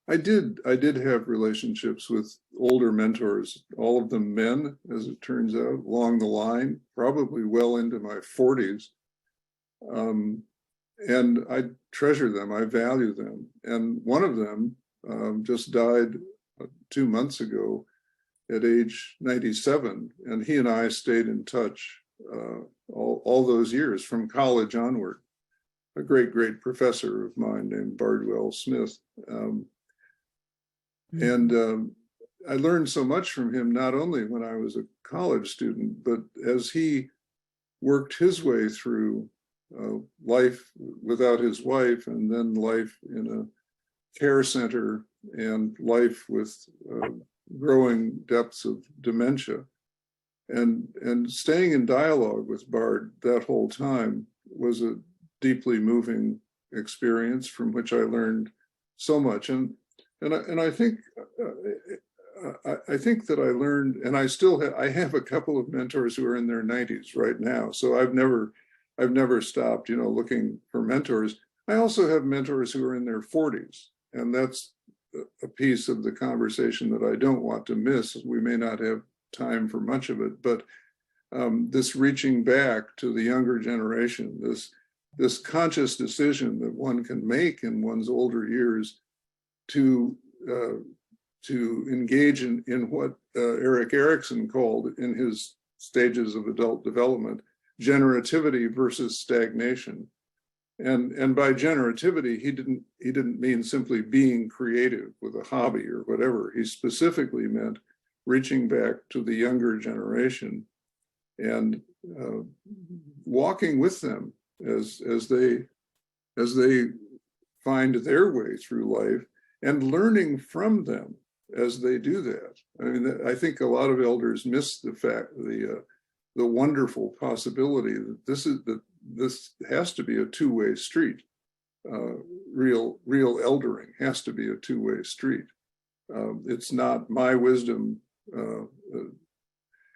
I did have relationships with older mentors, all of them men, as it turns out, along the line, probably well into my 40s. And I treasure them, I value them. And one of them just died 2 months ago at age 97. And he and I stayed in touch all those years from college onward. A great professor of mine named Bardwell Smith. And I learned so much from him, not only when I was a college student, but as he worked his way through life without his wife, and then life in a care center, and life with growing depths of dementia. And staying in dialogue with Bard that whole time was a deeply moving experience from which I learned so much. And I think that I learned, and I have a couple of mentors who are in their 90s right now. So I've never stopped, looking for mentors. I also have mentors who are in their 40s, and that's a piece of the conversation that I don't want to miss. We may not have time for much of it, but this reaching back to the younger generation, this conscious decision that one can make in one's older years to engage in what Erik Erikson called in his stages of adult development, generativity versus stagnation. And by generativity, he didn't mean simply being creative with a hobby or whatever. He specifically meant reaching back to the younger generation and walking with them as they find their way through life, and learning from them as they do that. I mean, I think a lot of elders miss the wonderful possibility that this has to be a two-way street. Real eldering has to be a two-way street. It's not my wisdom,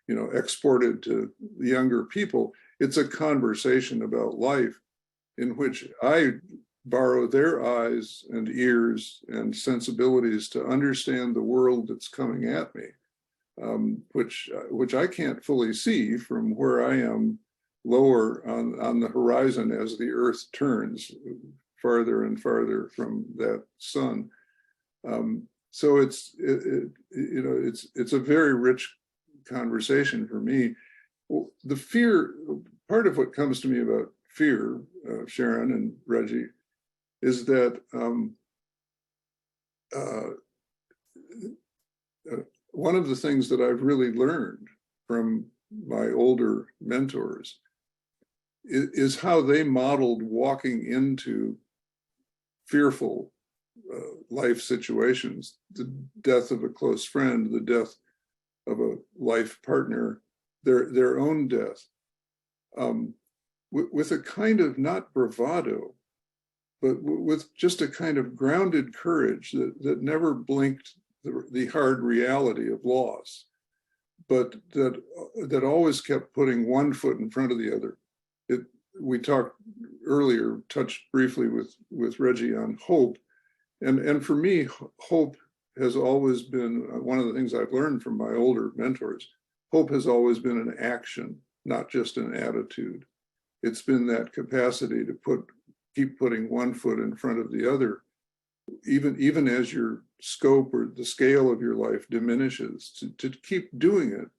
exported to the younger people. It's a conversation about life in which I borrow their eyes and ears and sensibilities to understand the world that's coming at me, which I can't fully see from where I am lower on the horizon as the Earth turns farther and farther from that sun. So it's a very rich conversation for me. Well, the fear, part of what comes to me about fear, Sharon and Reggie, is that one of the things that I've really learned from my older mentors is how they modeled walking into fearful life situations, the death of a close friend, the death of a life partner, their own death, with a kind of not bravado, but with just a kind of grounded courage that never blinked the hard reality of loss, but that always kept putting one foot in front of the other. We talked earlier, touched briefly with Reggie on hope, and for me, hope has always been one of the things I've learned from my older mentors. Hope has always been an action, not just an attitude. It's been that capacity to keep putting one foot in front of the other, even as your scope or the scale of your life diminishes, to keep doing it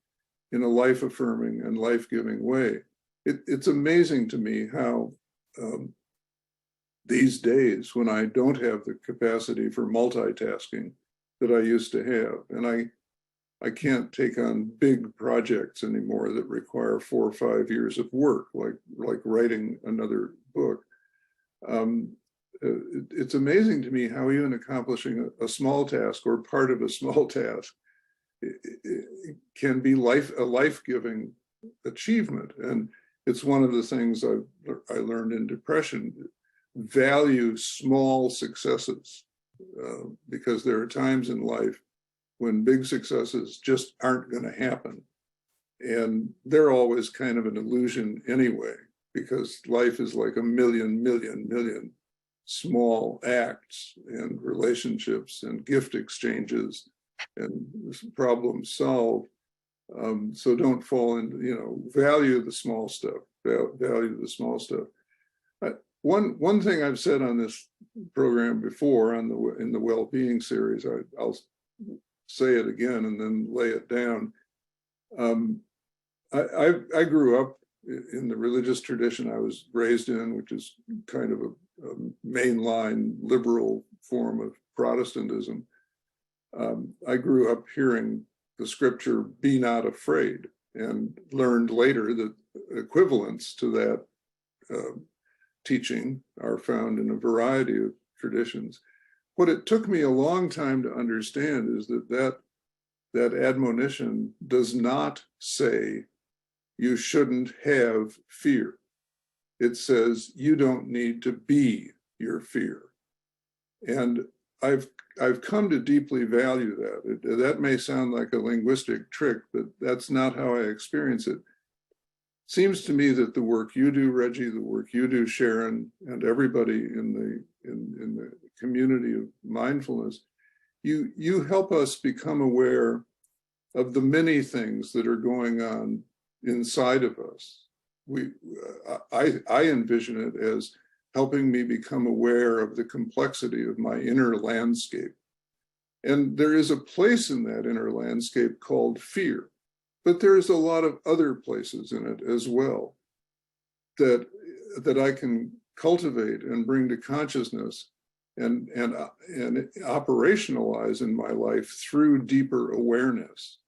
in a life-affirming and life-giving way. It's amazing to me how these days, when I don't have the capacity for multitasking that I used to have, and I can't take on big projects anymore that require 4 or 5 years of work, like writing another book. It's amazing to me how even accomplishing a small task or part of a small task it can be a life-giving achievement. And it's one of the things I learned in depression. Value small successes, because there are times in life when big successes just aren't going to happen. And they're always kind of an illusion anyway, because life is like a million small acts and relationships and gift exchanges and problems solved. So don't fall into, value the small stuff, value the small stuff. One thing I've said on this program before in the Wellbeing series, I'll say it again and then lay it down. I grew up in the religious tradition I was raised in, which is kind of a mainline liberal form of Protestantism. I grew up hearing the scripture, "Be not afraid," and learned later that equivalents to that teaching are found in a variety of traditions. What it took me a long time to understand is that admonition does not say you shouldn't have fear. It says you don't need to be your fear. And I've come to deeply value that. That may sound like a linguistic trick, but that's not how I experience it. Seems to me that the work you do, Reggie, the work you do, Sharon, and everybody in the community of mindfulness, you help us become aware of the many things that are going on inside of us. I envision it as helping me become aware of the complexity of my inner landscape. And there is a place in that inner landscape called fear, but there's a lot of other places in it as well that I can cultivate and bring to consciousness and operationalize in my life through deeper awareness.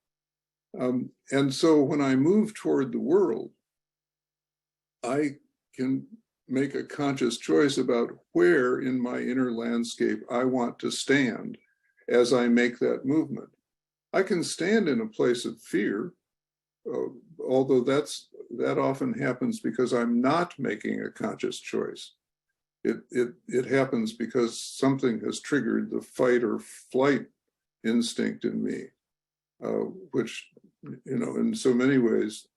And so when I move toward the world, I can make a conscious choice about where in my inner landscape I want to stand as I make that movement. I can stand in a place of fear, although that often happens because I'm not making a conscious choice. It happens because something has triggered the fight or flight instinct in me, which, in so many ways,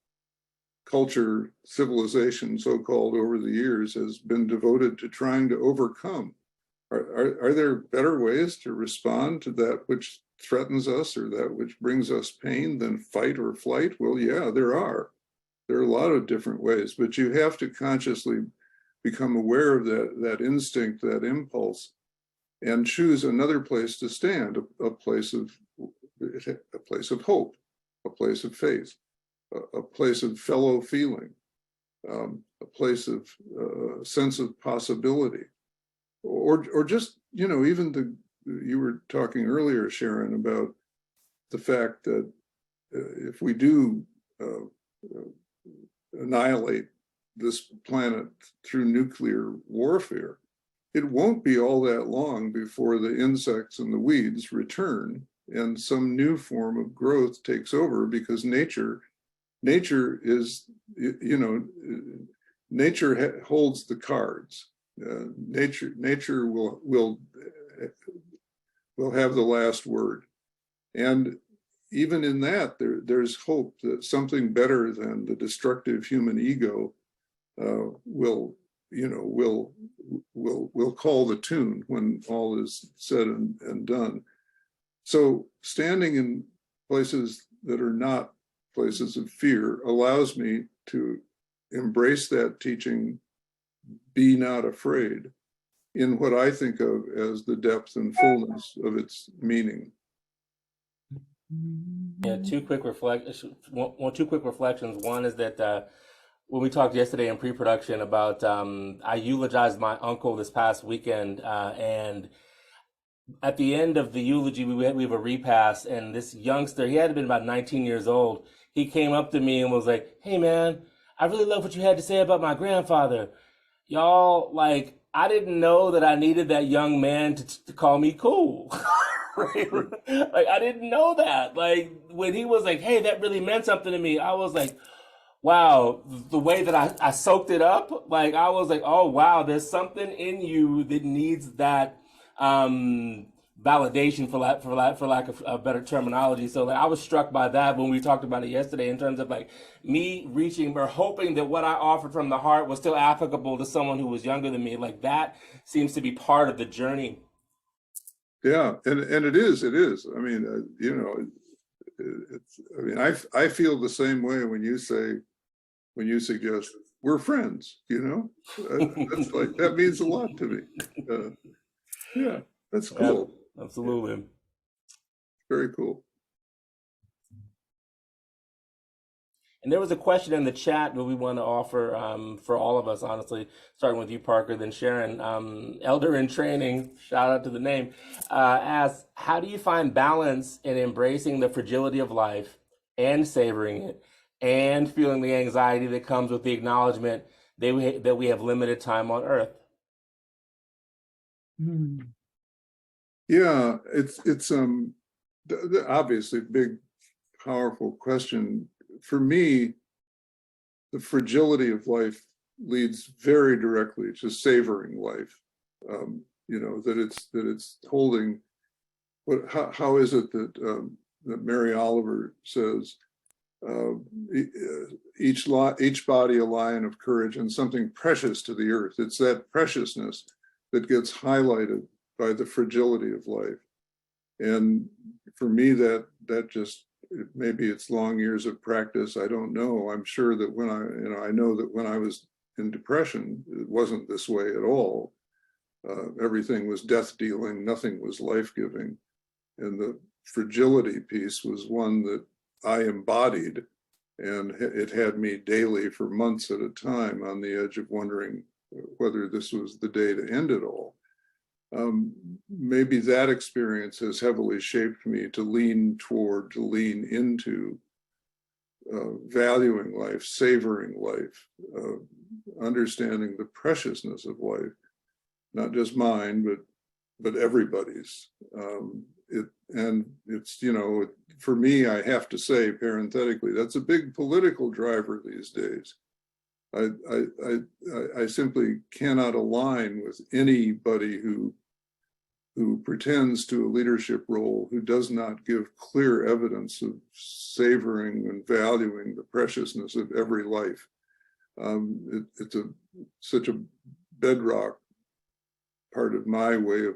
culture, civilization, so-called, over the years has been devoted to trying to overcome. Are there better ways to respond to that which threatens us or that which brings us pain than fight or flight? Well, yeah, there are. There are a lot of different ways, but you have to consciously become aware of that instinct, that impulse, and choose another place to stand, a place of hope, a place of faith, a place of fellow feeling, a place of sense of possibility, or just, even you were talking earlier, Sharon, about the fact that if we do annihilate this planet through nuclear warfare, it won't be all that long before the insects and the weeds return and some new form of growth takes over, because nature is, nature holds the cards. Nature will have the last word. And even in that, there's hope that something better than the destructive human ego will call the tune when all is said and done. So standing in places that are not places of fear allows me to embrace that teaching, be not afraid, in what I think of as the depth and fullness of its meaning. Yeah, two quick reflections. One is that when we talked yesterday in pre-production about, I eulogized my uncle this past weekend, and at the end of the eulogy, we have a repast, and this youngster, he had been about 19 years old. He came up to me and was like, "Hey, man, I really love what you had to say about my grandfather." Y'all, like, I didn't know that I needed that young man to call me cool. Right? Like, I didn't know that. Like, when he was like, "Hey, that really meant something to me," I was like, wow, the way that I soaked it up, like I was like, oh wow, there's something in you that needs that validation for lack of a better terminology. So like I was struck by that when we talked about it yesterday in terms of like me reaching or hoping that what I offered from the heart was still applicable to someone who was younger than me. Like that seems to be part of the journey. Yeah, and it is. I mean, I mean, I feel the same way when you suggest we're friends. That's like that means a lot to me. Yeah, that's cool. Yeah, absolutely. Very cool. And there was a question in the chat that we want to offer for all of us, honestly, starting with you, Parker, then Sharon. Elder in Training, shout out to the name, asks, how do you find balance in embracing the fragility of life and savoring it and feeling the anxiety that comes with the acknowledgement that we have limited time on earth? Yeah, it's obviously big, powerful question. For me, the fragility of life leads very directly to savoring life. That it's holding. How is it that Mary Oliver says, each body a lion of courage and something precious to the earth. It's that preciousness that gets highlighted by the fragility of life. And for me, that just, maybe it's long years of practice. I don't know. I'm sure that I know that when I was in depression, it wasn't this way at all. Everything was death dealing. Nothing was life-giving. And the fragility piece was one that I embodied, and it had me daily for months at a time on the edge of wondering whether this was the day to end it all. Maybe that experience has heavily shaped me to lean into valuing life, savoring life, understanding the preciousness of life, not just mine, but everybody's. It's, for me, I have to say parenthetically, that's a big political driver these days. I simply cannot align with anybody who pretends to a leadership role who does not give clear evidence of savoring and valuing the preciousness of every life. It's such a bedrock part of my way of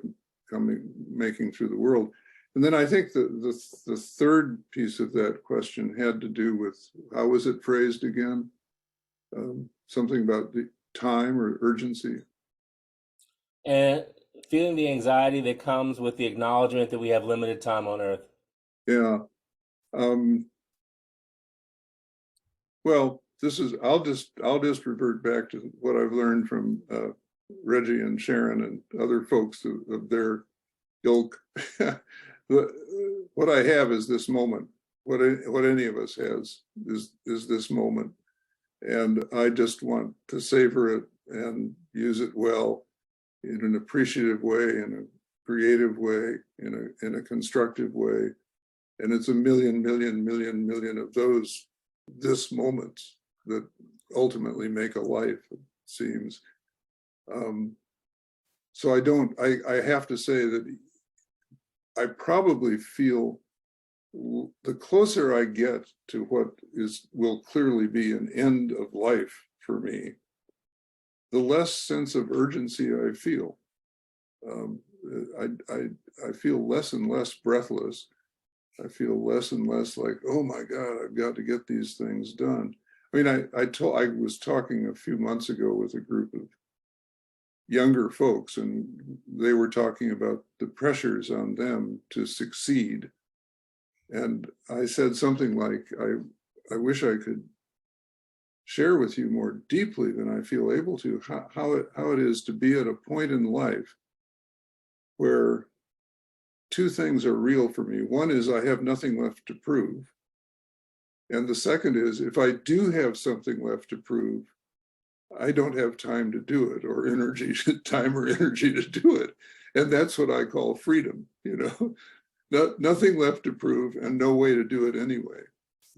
making through the world. And then I think the third piece of that question had to do with, how was it phrased again? Something about the time or urgency. And feeling the anxiety that comes with the acknowledgement that we have limited time on earth. Yeah. Well, I'll just revert back to what I've learned from Reggie and Sharon and other folks of their ilk. What I have is this moment. What any of us has is this moment, and I just want to savor it and use it well, in an appreciative way, in a creative way, in a constructive way, and it's a million of those this moments that ultimately make a life, it seems. So I have to say that I probably feel the closer I get to what will clearly be an end of life for me, the less sense of urgency I feel. I feel less and less breathless. I feel less and less like, oh my God, I've got to get these things done. I mean, I was talking a few months ago with a group of younger folks, and they were talking about the pressures on them to succeed. And I said something like, I wish I could share with you more deeply than I feel able to how it is to be at a point in life where two things are real for me. One is I have nothing left to prove. And the second is, if I do have something left to prove, I don't have time to do it, or energy, time or energy to do it. And that's what I call freedom, you know, nothing left to prove and no way to do it anyway.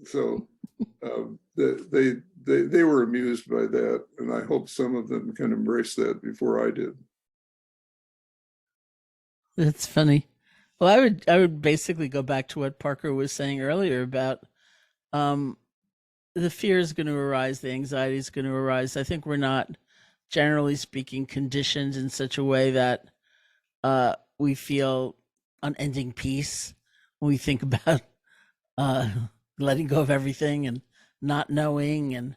So they were amused by that. And I hope some of them can embrace that before I did. That's funny. Well, I would basically go back to what Parker was saying earlier about the fear is going to arise, the anxiety is going to arise. I think we're not, generally speaking, conditioned in such a way that we feel unending peace when we think about letting go of everything and not knowing and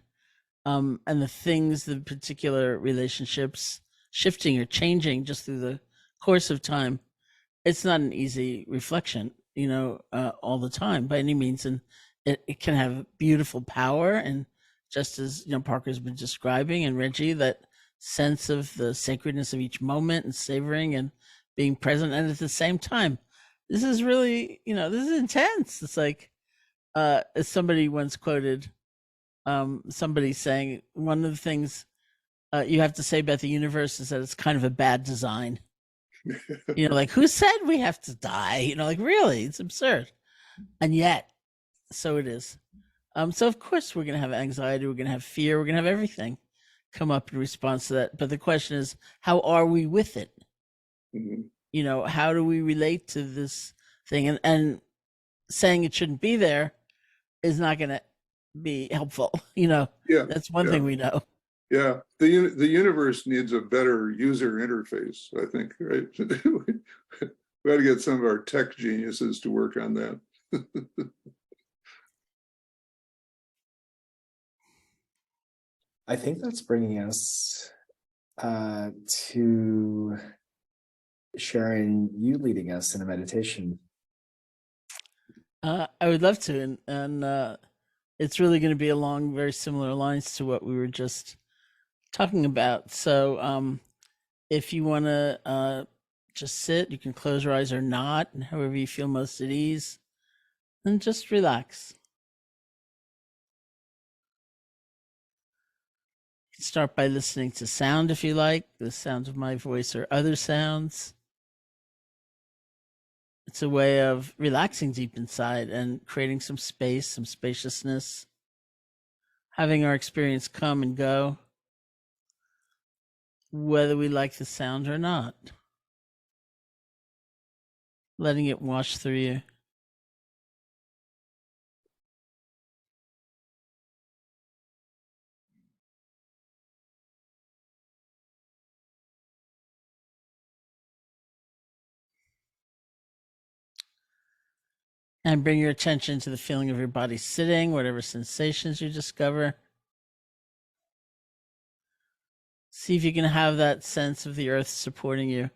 the things, the particular relationships shifting or changing just through the course of time. It's not an easy reflection, you know, all the time by any means. And it can have beautiful power. And just as, you know, Parker's been describing, and Reggie, that sense of the sacredness of each moment and savoring and being present. And at the same time, this is really, you know, this is intense. It's like, as somebody once quoted, somebody saying, one of the things you have to say about the universe is that it's kind of a bad design. You know, like, who said we have to die? You know, like, really, it's absurd. And yet, so it is. So of course we're going to have anxiety, we're going to have fear, we're going to have everything come up in response to that. But the question is, how are we with it? Mm-hmm. You know, how do we relate to this thing? And saying it shouldn't be there is not going to be helpful. You know, Yeah, that's one thing we know. Yeah, the universe needs a better user interface, I think, right? We got to get some of our tech geniuses to work on that. I think that's bringing us to Sharon, you leading us in a meditation. I would love to, and it's really going to be along very similar lines to what we were just talking about. So, if you want to just sit, you can close your eyes or not, and however you feel most at ease, and just relax. You can start by listening to sound if you like, the sound of my voice or other sounds. It's a way of relaxing deep inside and creating some space, some spaciousness, having our experience come and go, whether we like the sound or not. Letting it wash through you. And bring your attention to the feeling of your body sitting, whatever sensations you discover. See if you can have that sense of the earth supporting you.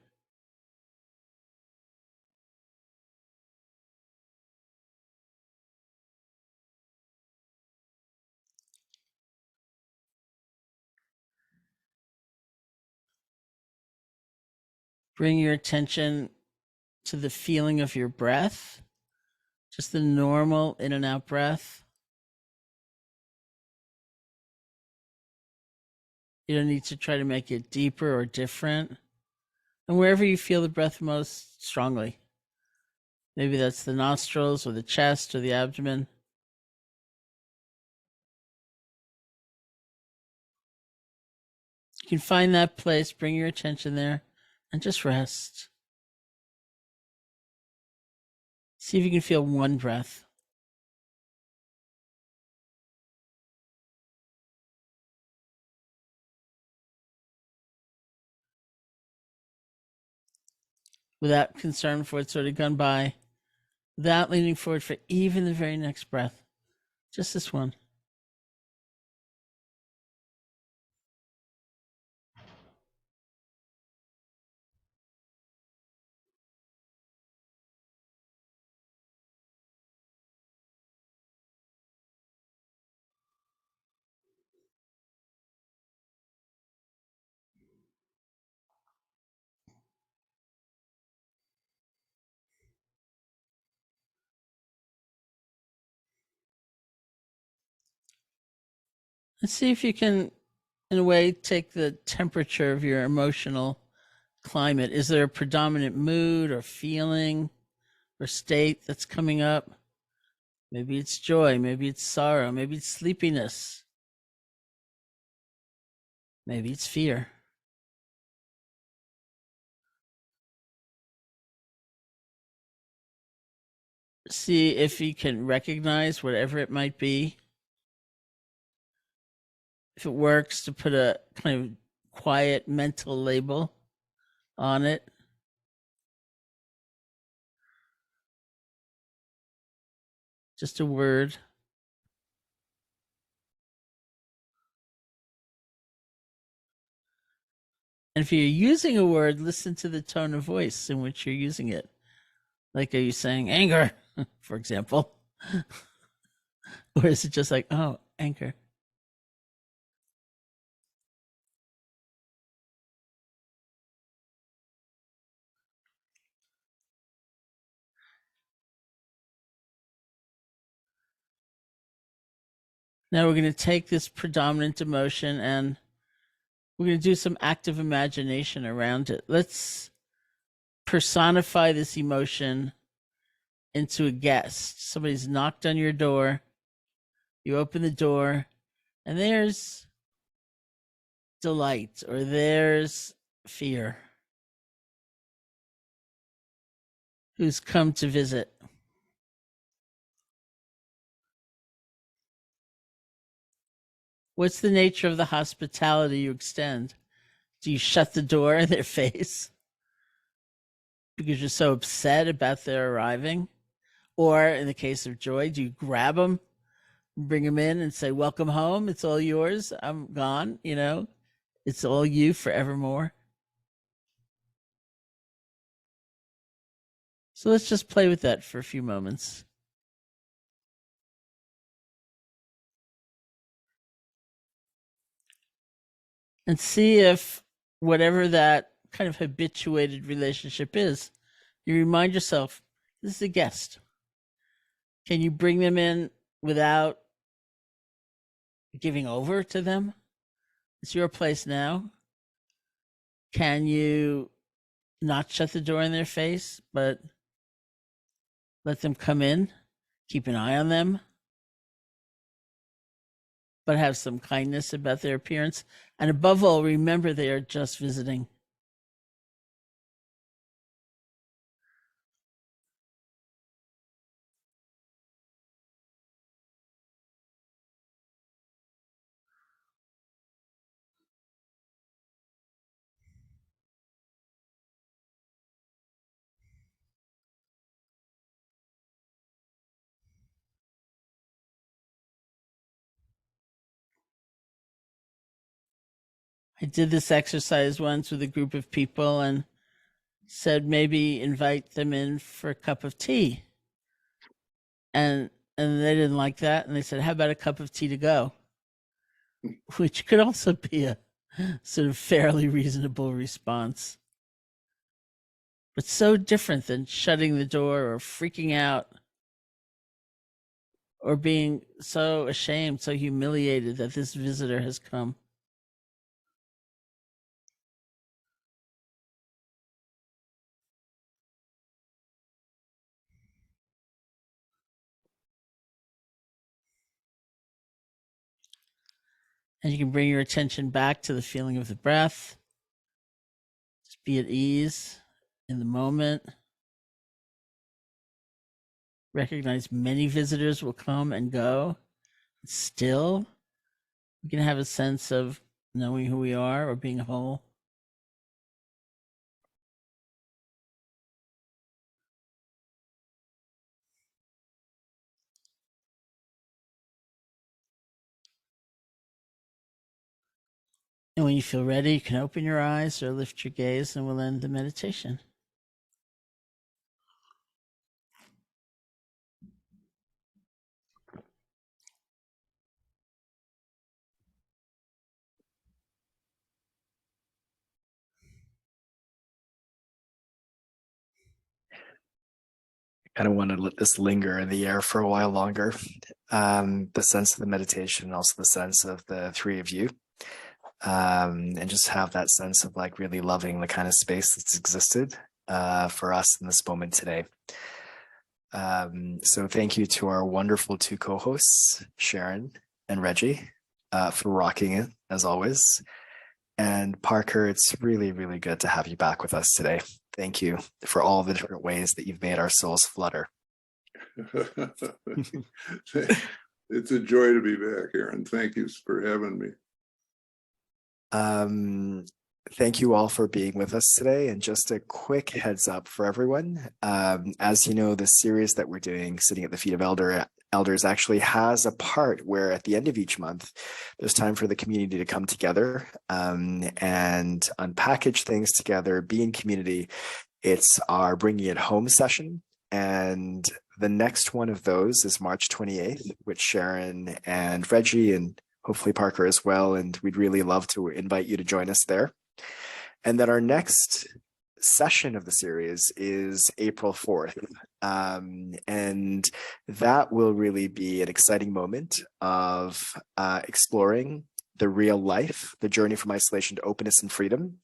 Bring your attention to the feeling of your breath, just the normal in and out breath. You don't need to try to make it deeper or different. And wherever you feel the breath most strongly, maybe that's the nostrils or the chest or the abdomen. You can find that place, bring your attention there, and just rest. See if you can feel one breath. Without concern for what's already gone by, without leaning forward for even the very next breath. Just this one. And see if you can, in a way, take the temperature of your emotional climate. Is there a predominant mood or feeling or state that's coming up? Maybe it's joy, maybe it's sorrow, maybe it's sleepiness, maybe it's fear. See if you can recognize whatever it might be. If it works, to put a kind of quiet mental label on it. Just a word. And if you're using a word, listen to the tone of voice in which you're using it. Like, are you saying anger, for example? Or is it just like, oh, anger? Now we're going to take this predominant emotion and we're going to do some active imagination around it. Let's personify this emotion into a guest. Somebody's knocked on your door. You open the door and there's delight or there's fear. Who's come to visit? What's the nature of the hospitality you extend? Do you shut the door in their face because you're so upset about their arriving? Or in the case of joy, do you grab them, bring them in and say, welcome home, it's all yours, I'm gone, it's all you forevermore? So let's just play with that for a few moments. And see if whatever that kind of habituated relationship is, you remind yourself, this is a guest. Can you bring them in without giving over to them? It's your place now. Can you not shut the door in their face, but let them come in, keep an eye on them, but have some kindness about their appearance? And above all, remember they are just visiting. I did this exercise once with a group of people and said maybe invite them in for a cup of tea. And they didn't like that. And they said, how about a cup of tea to go? Which could also be a sort of fairly reasonable response. But so different than shutting the door or freaking out or being so ashamed, so humiliated that this visitor has come. And you can bring your attention back to the feeling of the breath. Just be at ease in the moment. Recognize many visitors will come and go. Still, we can have a sense of knowing who we are or being whole. And when you feel ready, you can open your eyes or lift your gaze, and we'll end the meditation. kind of want to let this linger in the air for a while longer. The sense of the meditation, and also the sense of the three of you. And just have that sense of like really loving the kind of space that's existed for us in this moment today. So thank you to our wonderful two co-hosts, Sharon and Reggie, for rocking it as always. And Parker, it's really, really good to have you back with us today. Thank you for all the different ways that you've made our souls flutter. It's a joy to be back, Aaron. Thank you for having me. Thank you all for being with us today. And just a quick heads up for everyone. As you know, the series that we're doing, Sitting at the Feet of Elders, actually has a part where at the end of each month, there's time for the community to come together and unpackage things together, be in community. It's our Bringing It Home session. And the next one of those is March 28th, with Sharon and Reggie and hopefully Parker as well. And we'd really love to invite you to join us there. And then our next session of the series is April 4th. And that will really be an exciting moment of exploring the real life, the journey from isolation to openness and freedom,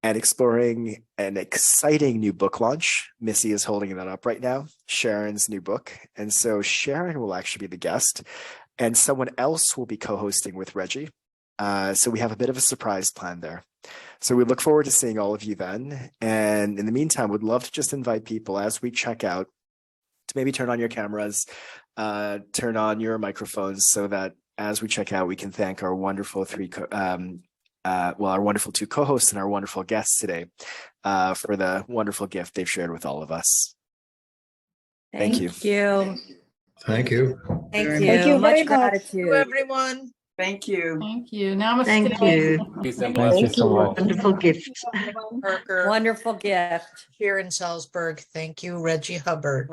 and exploring an exciting new book launch. Missy is holding that up right now, Sharon's new book. And so Sharon will actually be the guest, and someone else will be co-hosting with Reggie. So we have a bit of a surprise plan there. So we look forward to seeing all of you then. And in the meantime, would love to just invite people as we check out to maybe turn on your cameras, turn on your microphones, so that as we check out, we can thank our wonderful our wonderful two co-hosts and our wonderful guests today for the wonderful gift they've shared with all of us. Thank you. Thank you. Thank you. Thank Very you. much. Thank you very Much much. gratitude. Everyone. Thank you. Thank you. Namaste. Thank you. Peace and Thank you blessings. so much. Wonderful gift. Wonderful gift. Sharon Salzberg. Thank you. Reggie Hubbard.